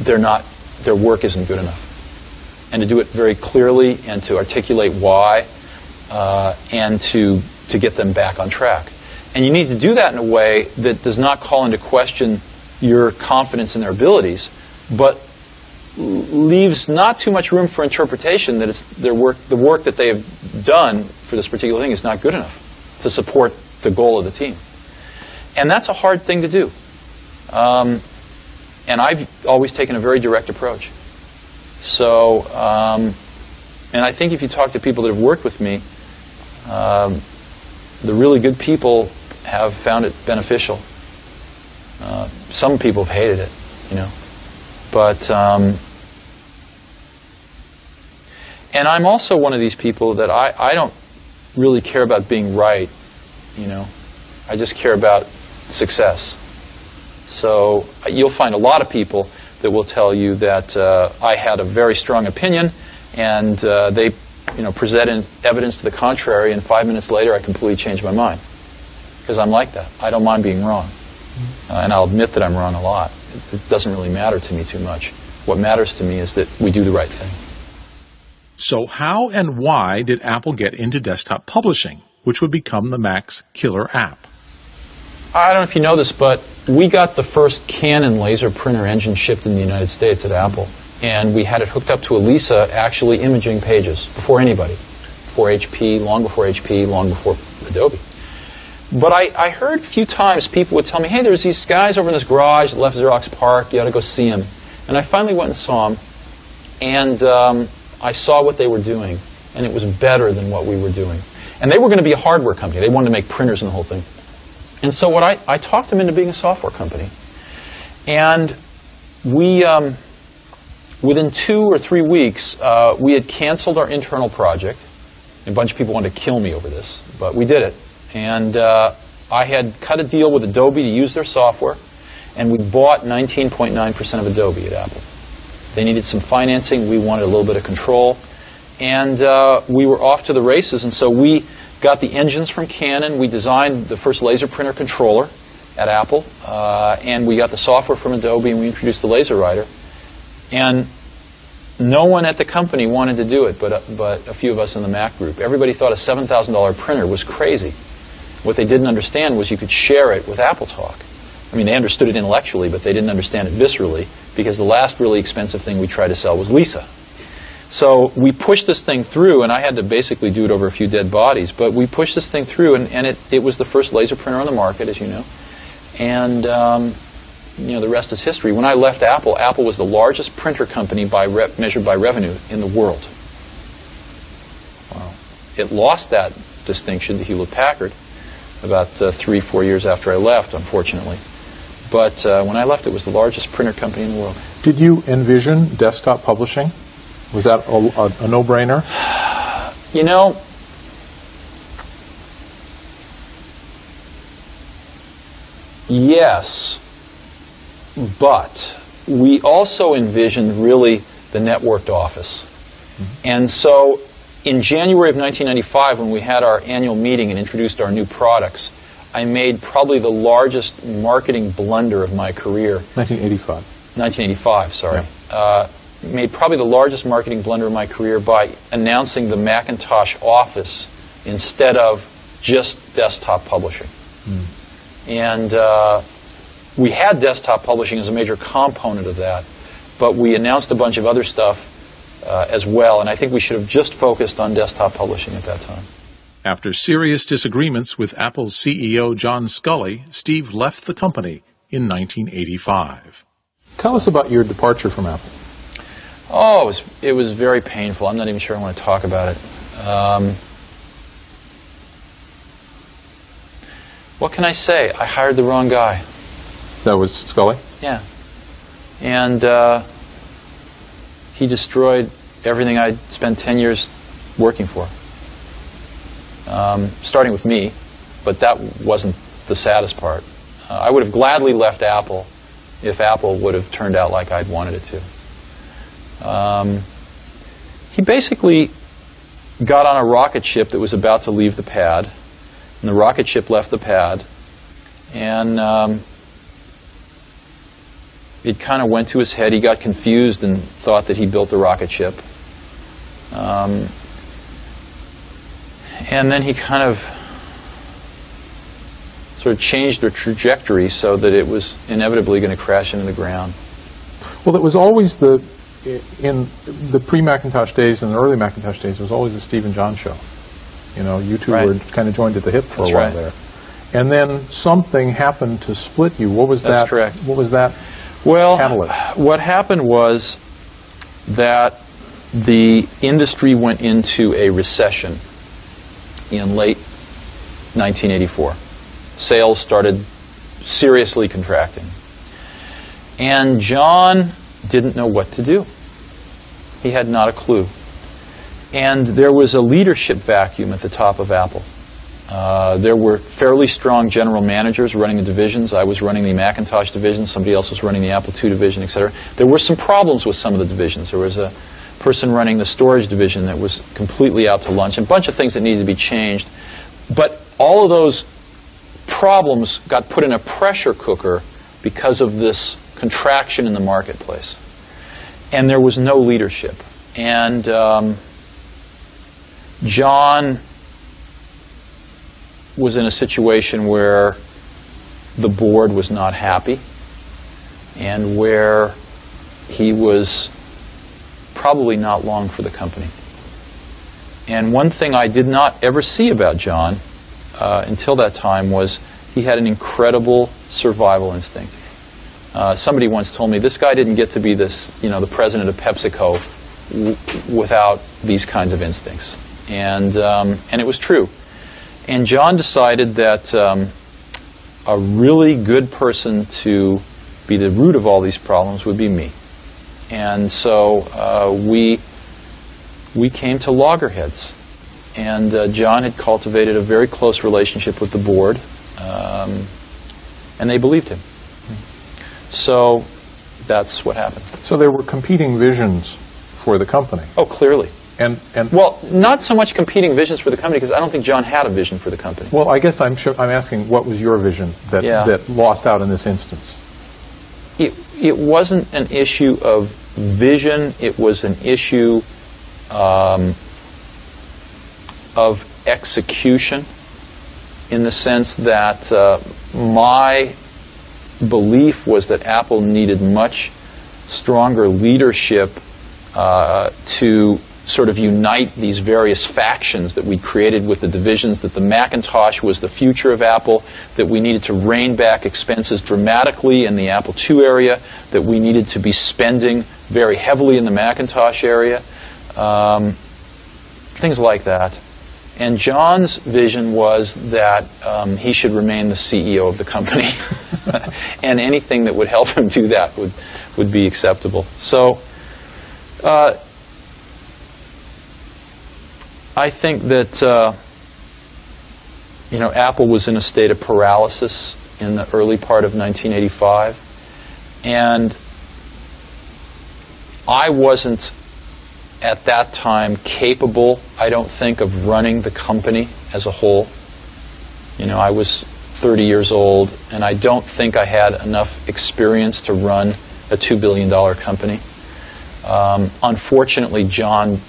[SPEAKER 2] their work isn't good enough. And to do it very clearly and to articulate why and to get them back on track. And you need to do that in a way that does not call into question your confidence in their abilities, but leaves not too much room for interpretation that it's the work that they have done for this particular thing is not good enough to support the goal of the team. And that's a hard thing to do. And I've always taken a very direct approach. So, and I think if you talk to people that have worked with me, the really good people have found it beneficial. Some people have hated it, But, and I'm also one of these people that I don't really care about being right, I just care about success. So you'll find a lot of people that will tell you that I had a very strong opinion, and they, presented evidence to the contrary, and 5 minutes later I completely changed my mind. Because I'm like that. I don't mind being wrong. And I'll admit that I'm wrong a lot. It doesn't really matter to me too much. What matters to me is that we do the right thing.
[SPEAKER 1] So how and why did Apple get into desktop publishing, which would become the Mac's killer app?
[SPEAKER 2] I don't know if you know this, but we got the first Canon laser printer engine shipped in the United States at Apple. And we had it hooked up to a Lisa actually imaging pages before anybody. Before HP, long before HP, long before Adobe. But I heard a few times people would tell me, hey, there's these guys over in this garage that left Xerox PARC, you ought to go see them. And I finally went and saw them, and I saw what they were doing, and it was better than what we were doing. And they were going to be a hardware company. They wanted to make printers and the whole thing. And so I talked them into being a software company. And we, within 2 or 3 weeks, we had canceled our internal project. A bunch of people wanted to kill me over this, but we did it. And I had cut a deal with Adobe to use their software, and we bought 19.9% of Adobe at Apple. They needed some financing. We wanted a little bit of control. And we were off to the races. And so we got the engines from Canon. We designed the first laser printer controller at Apple. And we got the software from Adobe, and we introduced the Laser Writer. And no one at the company wanted to do it but a few of us in the Mac group. Everybody thought a $7,000 printer was crazy. What they didn't understand was you could share it with AppleTalk. I mean, they understood it intellectually, but they didn't understand it viscerally, because the last really expensive thing we tried to sell was Lisa. So we pushed this thing through, and I had to basically do it over a few dead bodies, but we pushed this thing through, and it was the first laser printer on the market, as you know. And the rest is history. When I left Apple, Apple was the largest printer company measured by revenue in the world. Wow. It lost that distinction to Hewlett-Packard about 3-4 years after I left, unfortunately. But when I left, it was the largest printer company in the world.
[SPEAKER 1] Did you envision desktop publishing? Was that a no-brainer?
[SPEAKER 2] You know, yes, but we also envisioned really the networked office. Mm-hmm. And so in January of 1995, when we had our annual meeting and introduced our new products, I made probably the largest marketing blunder of my career.
[SPEAKER 1] 1985,
[SPEAKER 2] sorry.
[SPEAKER 1] Yeah.
[SPEAKER 2] Made probably the largest marketing blunder of my career by announcing the Macintosh Office instead of just desktop publishing. Mm. And we had desktop publishing as a major component of that, but we announced a bunch of other stuff as well, and I think we should have just focused on desktop publishing at that time.
[SPEAKER 1] After serious disagreements with Apple's CEO John Sculley, Steve left the company in 1985. Tell us about your departure from Apple.
[SPEAKER 2] Oh, it was very painful. I'm not even sure I want to talk about it. What can I say? I hired the wrong guy.
[SPEAKER 1] That was Sculley?
[SPEAKER 2] Yeah. And he destroyed everything I'd spent 10 years working for. Starting with me, but that wasn't the saddest part. I would have gladly left Apple if Apple would have turned out like I'd wanted it to. He basically got on a rocket ship that was about to leave the pad, and the rocket ship left the pad, and it kind of went to his head. He got confused and thought that he built the rocket ship. And then he kind of sort of changed the trajectory so that it was inevitably going to crash into the ground.
[SPEAKER 1] Well, it was always in the pre-Macintosh days and the early Macintosh days, it was always the Steve and John show. You know, you two were kind of joined at the hip for a while there. And then something happened to split you. What was that?
[SPEAKER 2] That's correct.
[SPEAKER 1] What was that catalyst?
[SPEAKER 2] What happened was that the industry went into a recession in late 1984. Sales started seriously contracting. And John didn't know what to do. He had not a clue. And there was a leadership vacuum at the top of Apple. There were fairly strong general managers running the divisions. I was running the Macintosh division. Somebody else was running the Apple II division, etc. There were some problems with some of the divisions. There was a person running the storage division that was completely out to lunch, and a bunch of things that needed to be changed. But all of those problems got put in a pressure cooker because of this contraction in the marketplace. And there was no leadership. And John was in a situation where the board was not happy and where he was probably not long for the company. And one thing I did not ever see about John until that time was he had an incredible survival instinct. Somebody once told me this guy didn't get to be the president of PepsiCo without these kinds of instincts, and it was true. And John decided that a really good person to be the root of all these problems would be me. And so we came to loggerheads. And John had cultivated a very close relationship with the board. And they believed him. So that's what happened.
[SPEAKER 1] So there were competing visions for the company.
[SPEAKER 2] Oh, clearly.
[SPEAKER 1] And
[SPEAKER 2] well, not so much competing visions for the company, because I don't think John had a vision for the company.
[SPEAKER 1] well, I guess I'm asking, what was your vision that that lost out in this instance?
[SPEAKER 2] It wasn't an issue of vision. It was an issue of execution, in the sense that my belief was that Apple needed much stronger leadership to sort of unite these various factions that we created with the divisions, that the Macintosh was the future of Apple, that we needed to rein back expenses dramatically in the Apple II area, that we needed to be spending very heavily in the Macintosh area, things like that. And John's vision was that he should remain the CEO of the company, and anything that would help him do that would be acceptable. So I think that Apple was in a state of paralysis in the early part of 1985, and I wasn't at that time capable, I don't think, of running the company as a whole. I was 30 years old, and I don't think I had enough experience to run a $2 billion company. Unfortunately, John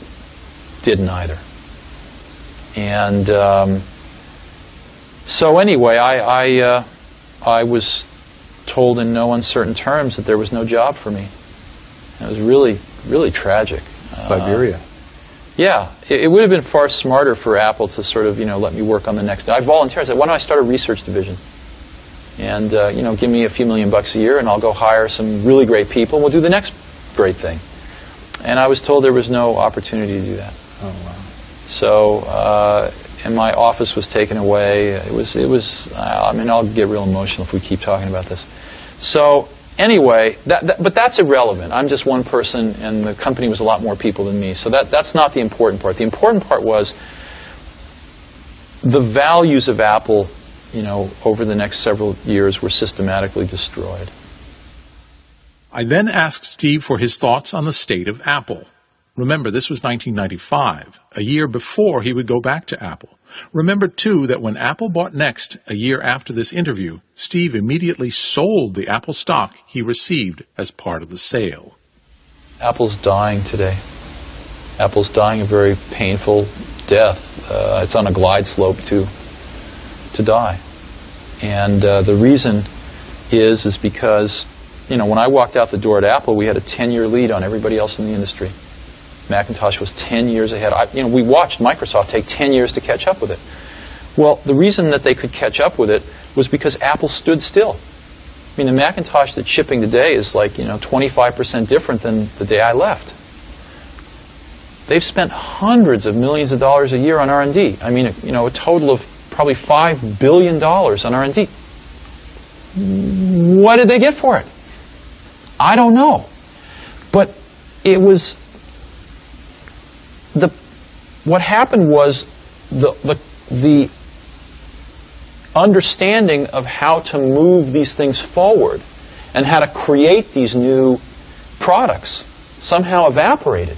[SPEAKER 2] didn't either. And so anyway, I was told in no uncertain terms that there was no job for me. It was really, really tragic.
[SPEAKER 1] Siberia.
[SPEAKER 2] Yeah, it would have been far smarter for Apple to sort of, let me work on the next. I volunteered. I said, why don't I start a research division? And, give me a few $1,000,000 a year, and I'll go hire some really great people, and we'll do the next great thing. And I was told there was no opportunity to do that.
[SPEAKER 1] Oh, wow.
[SPEAKER 2] So, and my office was taken away. It was. I'll get real emotional if we keep talking about this. So, anyway, but that's irrelevant. I'm just one person, and the company was a lot more people than me. So that's not the important part. The important part was the values of Apple, over the next several years were systematically destroyed.
[SPEAKER 1] I then asked Steve for his thoughts on the state of Apple. Remember, this was 1995, a year before he would go back to Apple. Remember, too, that when Apple bought Next a year after this interview, Steve immediately sold the Apple stock he received as part of the sale.
[SPEAKER 2] Apple's dying today. Apple's dying a very painful death. It's on a glide slope to die. And the reason is because, when I walked out the door at Apple, we had a 10-year lead on everybody else in the industry. Macintosh was 10 years ahead. We watched Microsoft take 10 years to catch up with it. Well, the reason that they could catch up with it was because Apple stood still. The Macintosh that's shipping today is 25% different than the day I left. They've spent hundreds of millions of dollars a year on R&D. A total of probably $5 billion on R&D. What did they get for it? I don't know. But it was... What happened was the understanding of how to move these things forward and how to create these new products somehow evaporated.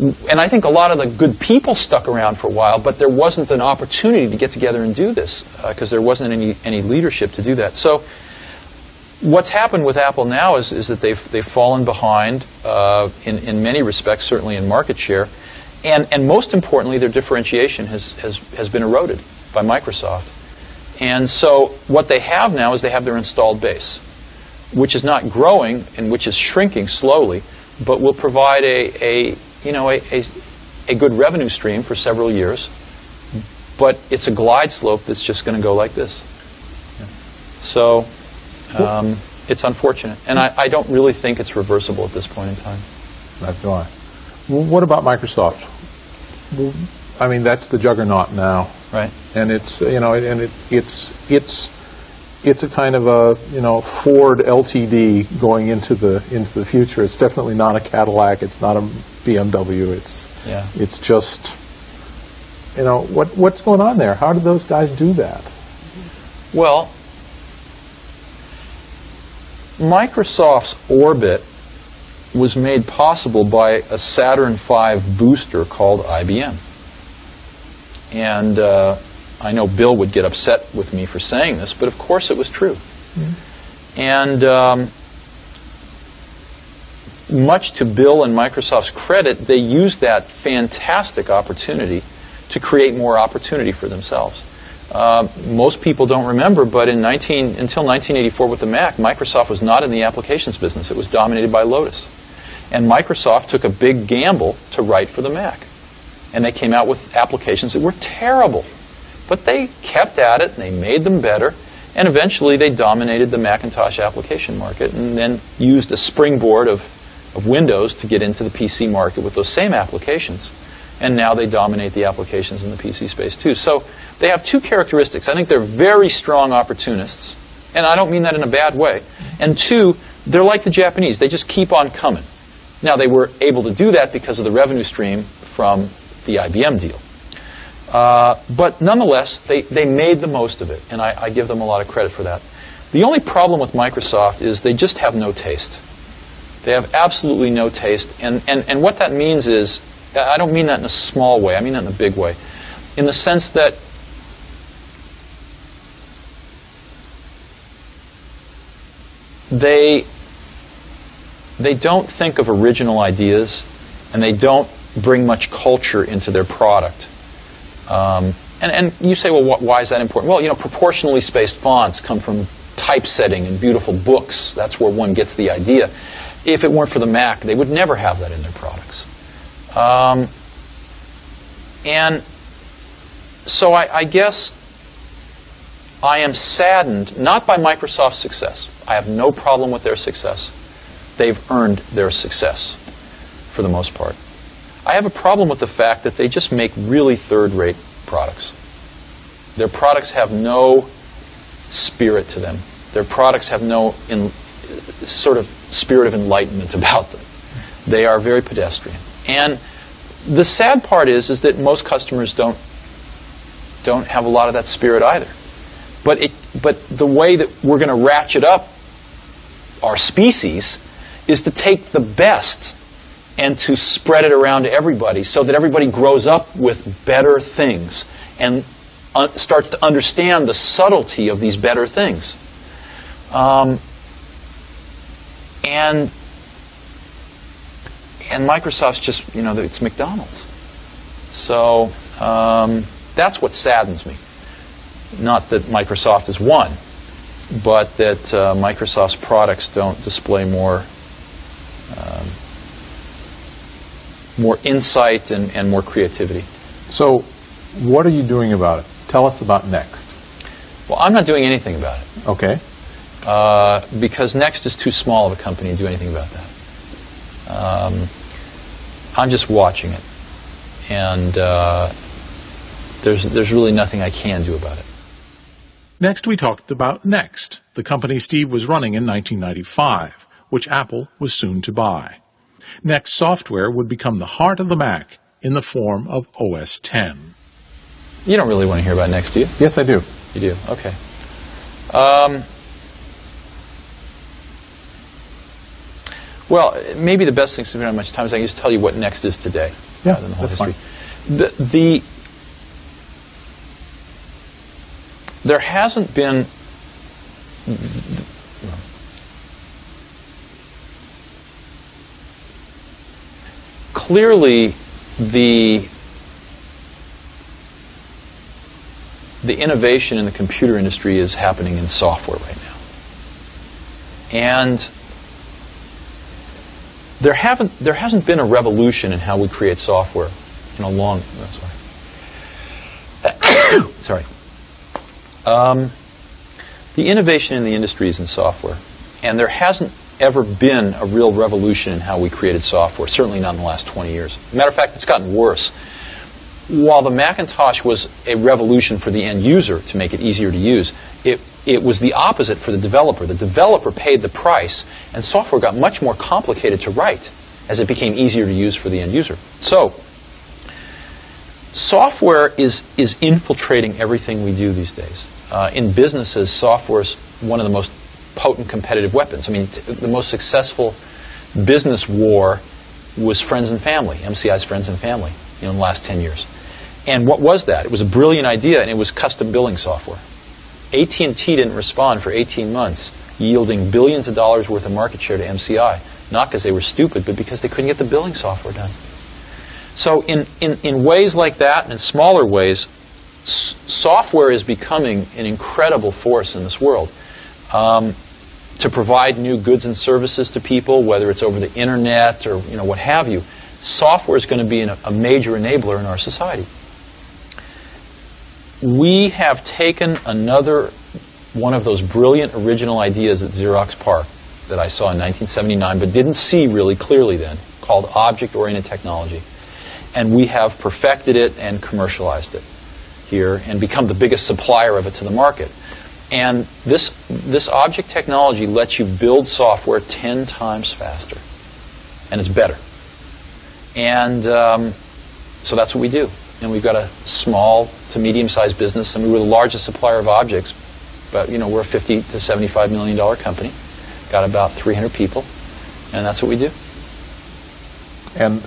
[SPEAKER 2] And I think a lot of the good people stuck around for a while, but there wasn't an opportunity to get together and do this because there wasn't any leadership to do that. So what's happened with Apple now is that they've fallen behind in many respects, certainly in market share. And most importantly, their differentiation has been eroded by Microsoft. And so what they have now is they have their installed base, which is not growing and which is shrinking slowly, but will provide a good revenue stream for several years. But it's a glide slope that's just going to go like this. Yeah. So it's unfortunate. And I don't really think it's reversible at this point in time.
[SPEAKER 1] That's why. What about Microsoft? That's the juggernaut now,
[SPEAKER 2] right?
[SPEAKER 1] And it's it's a kind of a Ford LTD going into the future. It's definitely not a Cadillac. It's not a BMW. It's just what's going on there? How did those guys do that?
[SPEAKER 2] Well, Microsoft's Orbit was made possible by a Saturn V booster called IBM. And I know Bill would get upset with me for saying this, but of course it was true. Mm-hmm. And much to Bill and Microsoft's credit, they used that fantastic opportunity to create more opportunity for themselves. Most people don't remember, but until 1984 with the Mac, Microsoft was not in the applications business. It was dominated by Lotus. And Microsoft took a big gamble to write for the Mac. And they came out with applications that were terrible. But they kept at it, and they made them better, and eventually they dominated the Macintosh application market and then used a springboard of Windows to get into the PC market with those same applications. And now they dominate the applications in the PC space too. So they have two characteristics. I think they're very strong opportunists, and I don't mean that in a bad way. And two, they're like the Japanese. They just keep on coming. Now, they were able to do that because of the revenue stream from the IBM deal. But nonetheless, they made the most of it, and I give them a lot of credit for that. The only problem with Microsoft is they just have no taste. They have absolutely no taste, and what that means is, I don't mean that in a small way, I mean that in a big way, in the sense that they don't think of original ideas, and they don't bring much culture into their product. And you say, well, why is that important? Well, proportionally spaced fonts come from typesetting and beautiful books. That's where one gets the idea. If it weren't for the Mac, they would never have that in their products. And so I guess I am saddened, not by Microsoft's success. I have no problem with their success. They've earned their success, for the most part. I have a problem with the fact that they just make really third-rate products. Their products have no spirit to them. Their products have no sort of spirit of enlightenment about them. They are very pedestrian. And the sad part is that most customers don't have a lot of that spirit either. But the way that we're going to ratchet up our species is to take the best and to spread it around to everybody so that everybody grows up with better things and starts to understand the subtlety of these better things. And Microsoft's just, it's McDonald's. So that's what saddens me. Not that Microsoft is one, but that Microsoft's products don't display more insight and more creativity.
[SPEAKER 1] So what are you doing about it? Tell us about Next.
[SPEAKER 2] Well, I'm not doing anything about it.
[SPEAKER 1] Okay.
[SPEAKER 2] Because Next is too small of a company to do anything about that. I'm just watching it. And there's really nothing I can do about it.
[SPEAKER 1] Next, we talked about Next, the company Steve was running in 1995, which Apple was soon to buy. Next software would become the heart of the Mac in the form of OS X.
[SPEAKER 2] You don't really want to hear about Next, do you?
[SPEAKER 1] Yes, I do.
[SPEAKER 2] You do? Okay. Well, maybe the best thing, since we don't have much time, is I can just tell you what Next is today.
[SPEAKER 1] Yeah,
[SPEAKER 2] rather than the whole
[SPEAKER 1] that's
[SPEAKER 2] history.
[SPEAKER 1] Fine.
[SPEAKER 2] There hasn't been... Clearly, the innovation in the computer industry is happening in software right now. And there hasn't been a revolution in how we create software in a long... Sorry. The innovation in the industry is in software. And there hasn't ever been a real revolution in how we created software, certainly not in the last 20 years. As a matter of fact, it's gotten worse. While the Macintosh was a revolution for the end user to make it easier to use, it was the opposite for the developer. The developer paid the price, and software got much more complicated to write as it became easier to use for the end user. So, software is infiltrating everything we do these days. in businesses, software is one of the most potent competitive weapons. I mean, the most successful business war was friends and family, MCI's friends and family, in the last 10 years. And what was that? It was a brilliant idea, and it was custom billing software. AT&T didn't respond for 18 months, yielding billions of dollars worth of market share to MCI, not because they were stupid, but because they couldn't get the billing software done. So in ways like that, and in smaller ways, software is becoming an incredible force in this world. To provide new goods and services to people, whether it's over the internet or what have you, software is going to be a major enabler in our society. We have taken another one of those brilliant original ideas at Xerox PARC that I saw in 1979, but didn't see really clearly then, called object-oriented technology. And we have perfected it and commercialized it here and become the biggest supplier of it to the market. And this object technology lets you build software 10 times faster. And it's better. And so that's what we do. And we've got a small to medium-sized business. I mean, we're the largest supplier of objects. But, we're a $50 to $75 million company. Got about 300 people. And that's what we do.
[SPEAKER 1] And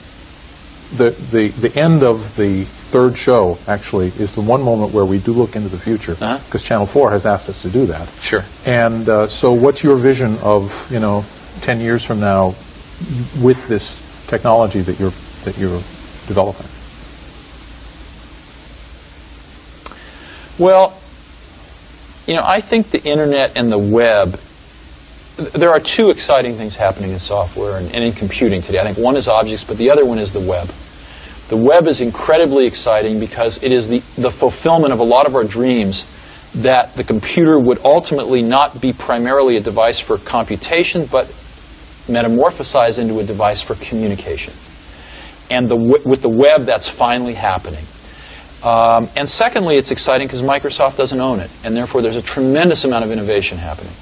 [SPEAKER 1] the end of the third show, actually, is the one moment where we do look into the future, because Channel 4 has asked us to do that.
[SPEAKER 2] Sure.
[SPEAKER 1] And so what's your vision of, 10 years from now with this technology that you're developing?
[SPEAKER 2] Well, I think the internet and the web, there are two exciting things happening in software and in computing today. I think one is objects, but the other one is the web. The web is incredibly exciting because it is the fulfillment of a lot of our dreams that the computer would ultimately not be primarily a device for computation, but metamorphosize into a device for communication. And with the web, that's finally happening. And secondly, it's exciting because Microsoft doesn't own it, and therefore there's a tremendous amount of innovation happening.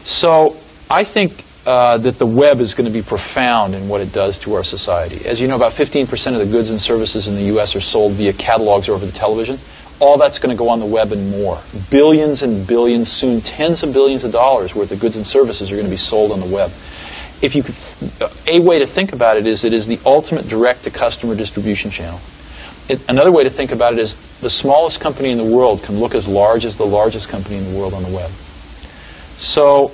[SPEAKER 2] So I think that the web is going to be profound in what it does to our society. As you know, about 15% of the goods and services in the U.S. are sold via catalogs or over the television. All that's going to go on the web and more. Billions and billions, soon tens of billions of dollars worth of goods and services are going to be sold on the web. A way to think about it is the ultimate direct-to-customer distribution channel. Another way to think about it is the smallest company in the world can look as large as the largest company in the world on the web. So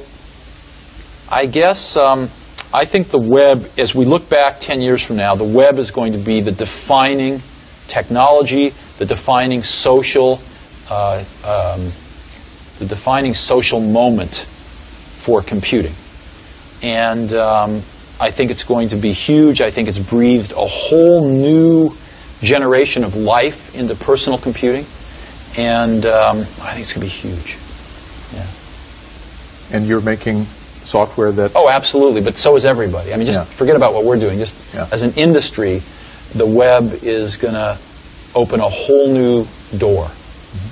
[SPEAKER 2] I guess I think the web, as we look back 10 years from now, the web is going to be the defining technology, the defining social moment for computing. And I think it's going to be huge. I think it's breathed a whole new generation of life into personal computing. And I think it's going to be huge. Yeah. And
[SPEAKER 1] you're making software that...
[SPEAKER 2] Oh, absolutely, but so is everybody. I mean, just forget about what we're doing. Just as an industry, the web is going to open a whole new door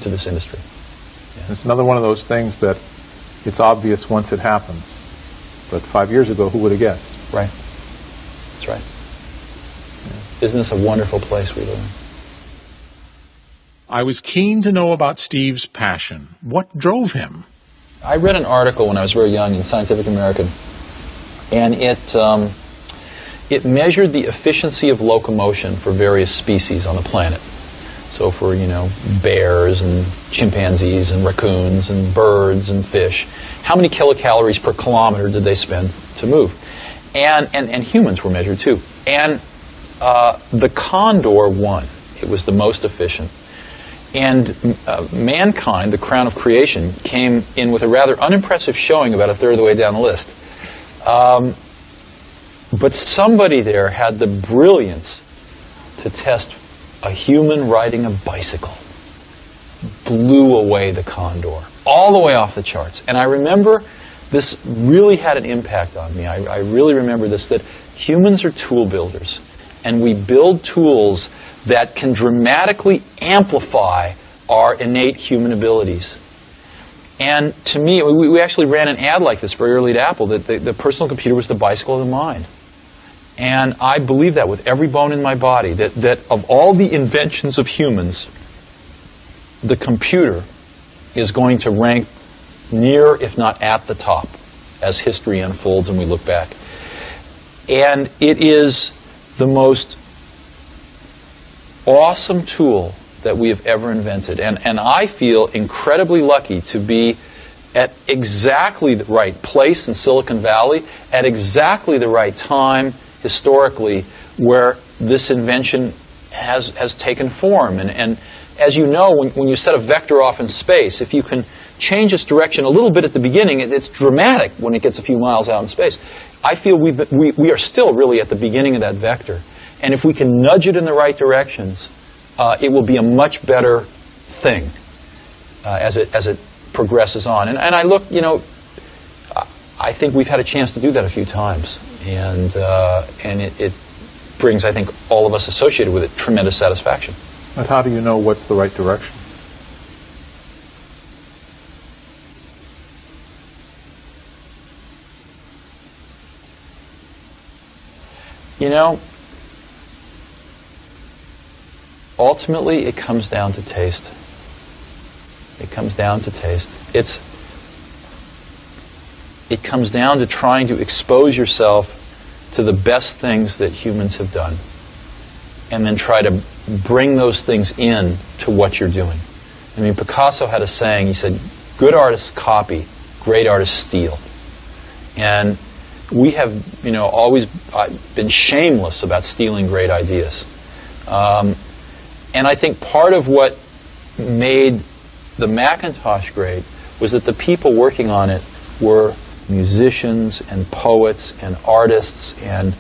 [SPEAKER 2] to this industry. Yeah.
[SPEAKER 1] It's another one of those things that it's obvious once it happens. But 5 years ago, who would have guessed?
[SPEAKER 2] Right. That's right. Yeah. Isn't this a wonderful place we live in?
[SPEAKER 1] I was keen to know about Steve's passion. What drove him?
[SPEAKER 2] I read an article when I was very young in Scientific American, and it measured the efficiency of locomotion for various species on the planet. So for, bears and chimpanzees and raccoons and birds and fish, how many kilocalories per kilometer did they spend to move? And humans were measured too. And the condor won. It was the most efficient. And mankind, the crown of creation, came in with a rather unimpressive showing about a third of the way down the list. But somebody there had the brilliance to test a human riding a bicycle. Blew away the condor, all the way off the charts. And I remember this really had an impact on me. I really remember this, that humans are tool builders. And we build tools that can dramatically amplify our innate human abilities. And to me, we actually ran an ad like this very early at Apple, that the personal computer was the bicycle of the mind. And I believe that with every bone in my body, that of all the inventions of humans, the computer is going to rank near, if not at the top, as history unfolds and we look back. And it is the most awesome tool that we have ever invented. And I feel incredibly lucky to be at exactly the right place in Silicon Valley, at exactly the right time historically, where this invention has taken form. And as you know, when you set a vector off in space, if you can change its direction a little bit at the beginning, it's dramatic when it gets a few miles out in space. I feel we are still really at the beginning of that vector. And if we can nudge it in the right directions, it will be a much better thing as it progresses on. And I look, I think we've had a chance to do that a few times. And it brings, I think, all of us associated with it tremendous satisfaction.
[SPEAKER 4] But how do you know what's the right direction?
[SPEAKER 2] Ultimately, it comes down to taste. It comes down to taste. It comes down to trying to expose yourself to the best things that humans have done, and then try to bring those things in to what you're doing. I mean, Picasso had a saying. He said, "Good artists copy, great artists steal." And we have, always been shameless about stealing great ideas. And I think part of what made the Macintosh great was that the people working on it were musicians and poets and artists and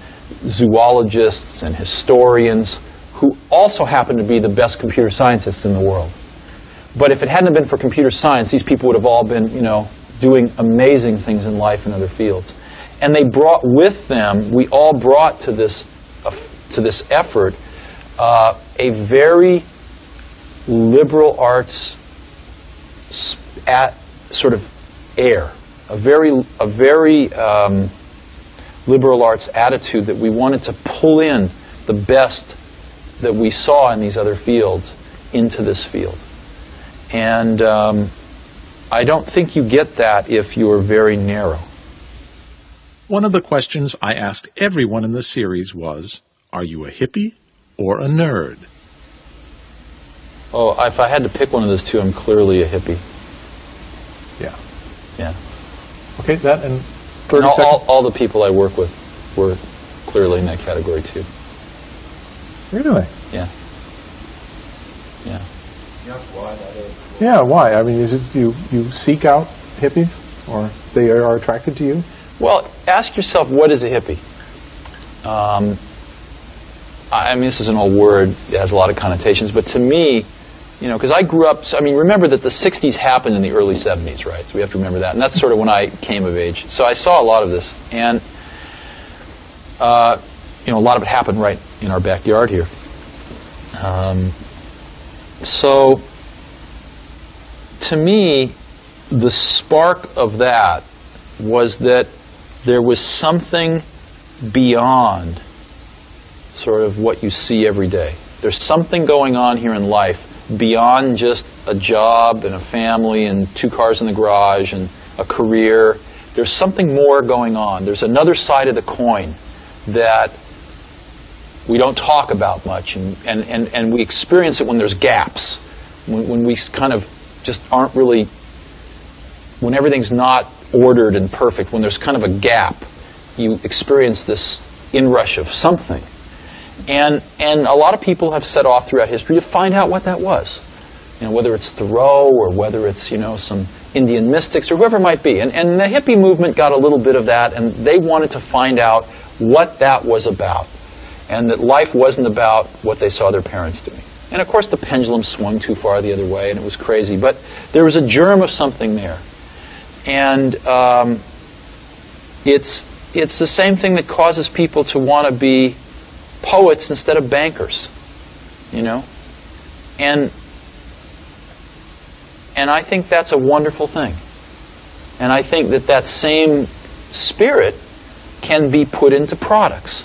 [SPEAKER 2] zoologists and historians who also happened to be the best computer scientists in the world. But if it hadn't been for computer science, these people would have all been, doing amazing things in life in other fields. And they brought with them, we all brought to this effort a very liberal arts sort of air, a very liberal arts attitude that we wanted to pull in the best that we saw in these other fields into this field. And I don't think you get that if you're very narrow.
[SPEAKER 1] One of the questions I asked everyone in the series was, are you a hippie or a nerd?
[SPEAKER 2] Oh, if I had to pick one of those two, I'm clearly a hippie.
[SPEAKER 4] Yeah.
[SPEAKER 2] Yeah.
[SPEAKER 4] Okay, that in 30
[SPEAKER 2] and
[SPEAKER 4] seconds.
[SPEAKER 2] all the people I work with were clearly in that category too.
[SPEAKER 4] Really?
[SPEAKER 2] Yeah. Yeah.
[SPEAKER 4] Yeah, why? I mean, is it you seek out hippies, or they are attracted to you?
[SPEAKER 2] Well, ask yourself, what is a hippie? I mean, this is an old word. It has a lot of connotations. But to me, because I grew up, remember that the 60s happened in the early 70s, right? So we have to remember that. And that's sort of when I came of age. So I saw a lot of this. And, a lot of it happened right in our backyard here. So, to me, the spark of that was that there was something beyond sort of what you see every day. There's something going on here in life beyond just a job and a family and 2 cars in the garage and a career. There's something more going on. There's another side of the coin that we don't talk about much, and we experience it when there's gaps, when we kind of just aren't really, when everything's not ordered and perfect, when there's kind of a gap, you experience this inrush of something. And a lot of people have set off throughout history to find out what that was. Whether it's Thoreau or whether it's, some Indian mystics or whoever it might be. And the hippie movement got a little bit of that, and they wanted to find out what that was about. And that life wasn't about what they saw their parents doing. And of course the pendulum swung too far the other way, and it was crazy. But there was a germ of something there. And it's the same thing that causes people to want to be poets instead of bankers, and I think that's a wonderful thing. And I think that same spirit can be put into products,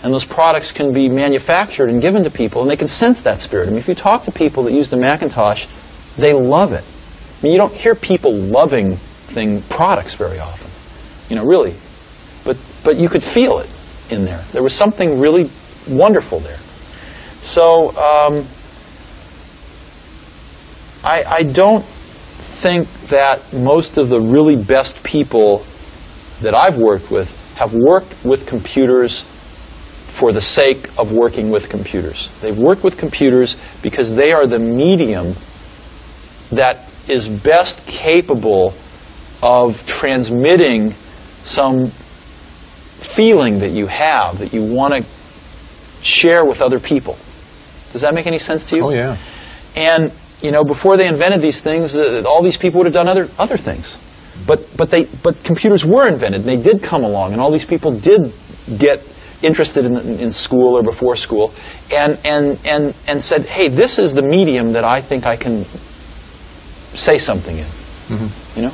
[SPEAKER 2] and those products can be manufactured and given to people, and they can sense that spirit. I mean, if you talk to people that use the Macintosh, they love it. I mean, you don't hear people loving products very often, really. But you could feel it in there. There was something really wonderful there. So I don't think that most of the really best people that I've worked with have worked with computers for the sake of working with computers. They've worked with computers because they are the medium that is best capable of transmitting some feeling that you have, that you want to share with other people. Does that make any sense to you?
[SPEAKER 4] Oh, yeah.
[SPEAKER 2] And, before they invented these things, all these people would have done other things. But computers were invented, and they did come along, and all these people did get interested in school or before school, and said, hey, this is the medium that I think I can say something in. Mm-hmm.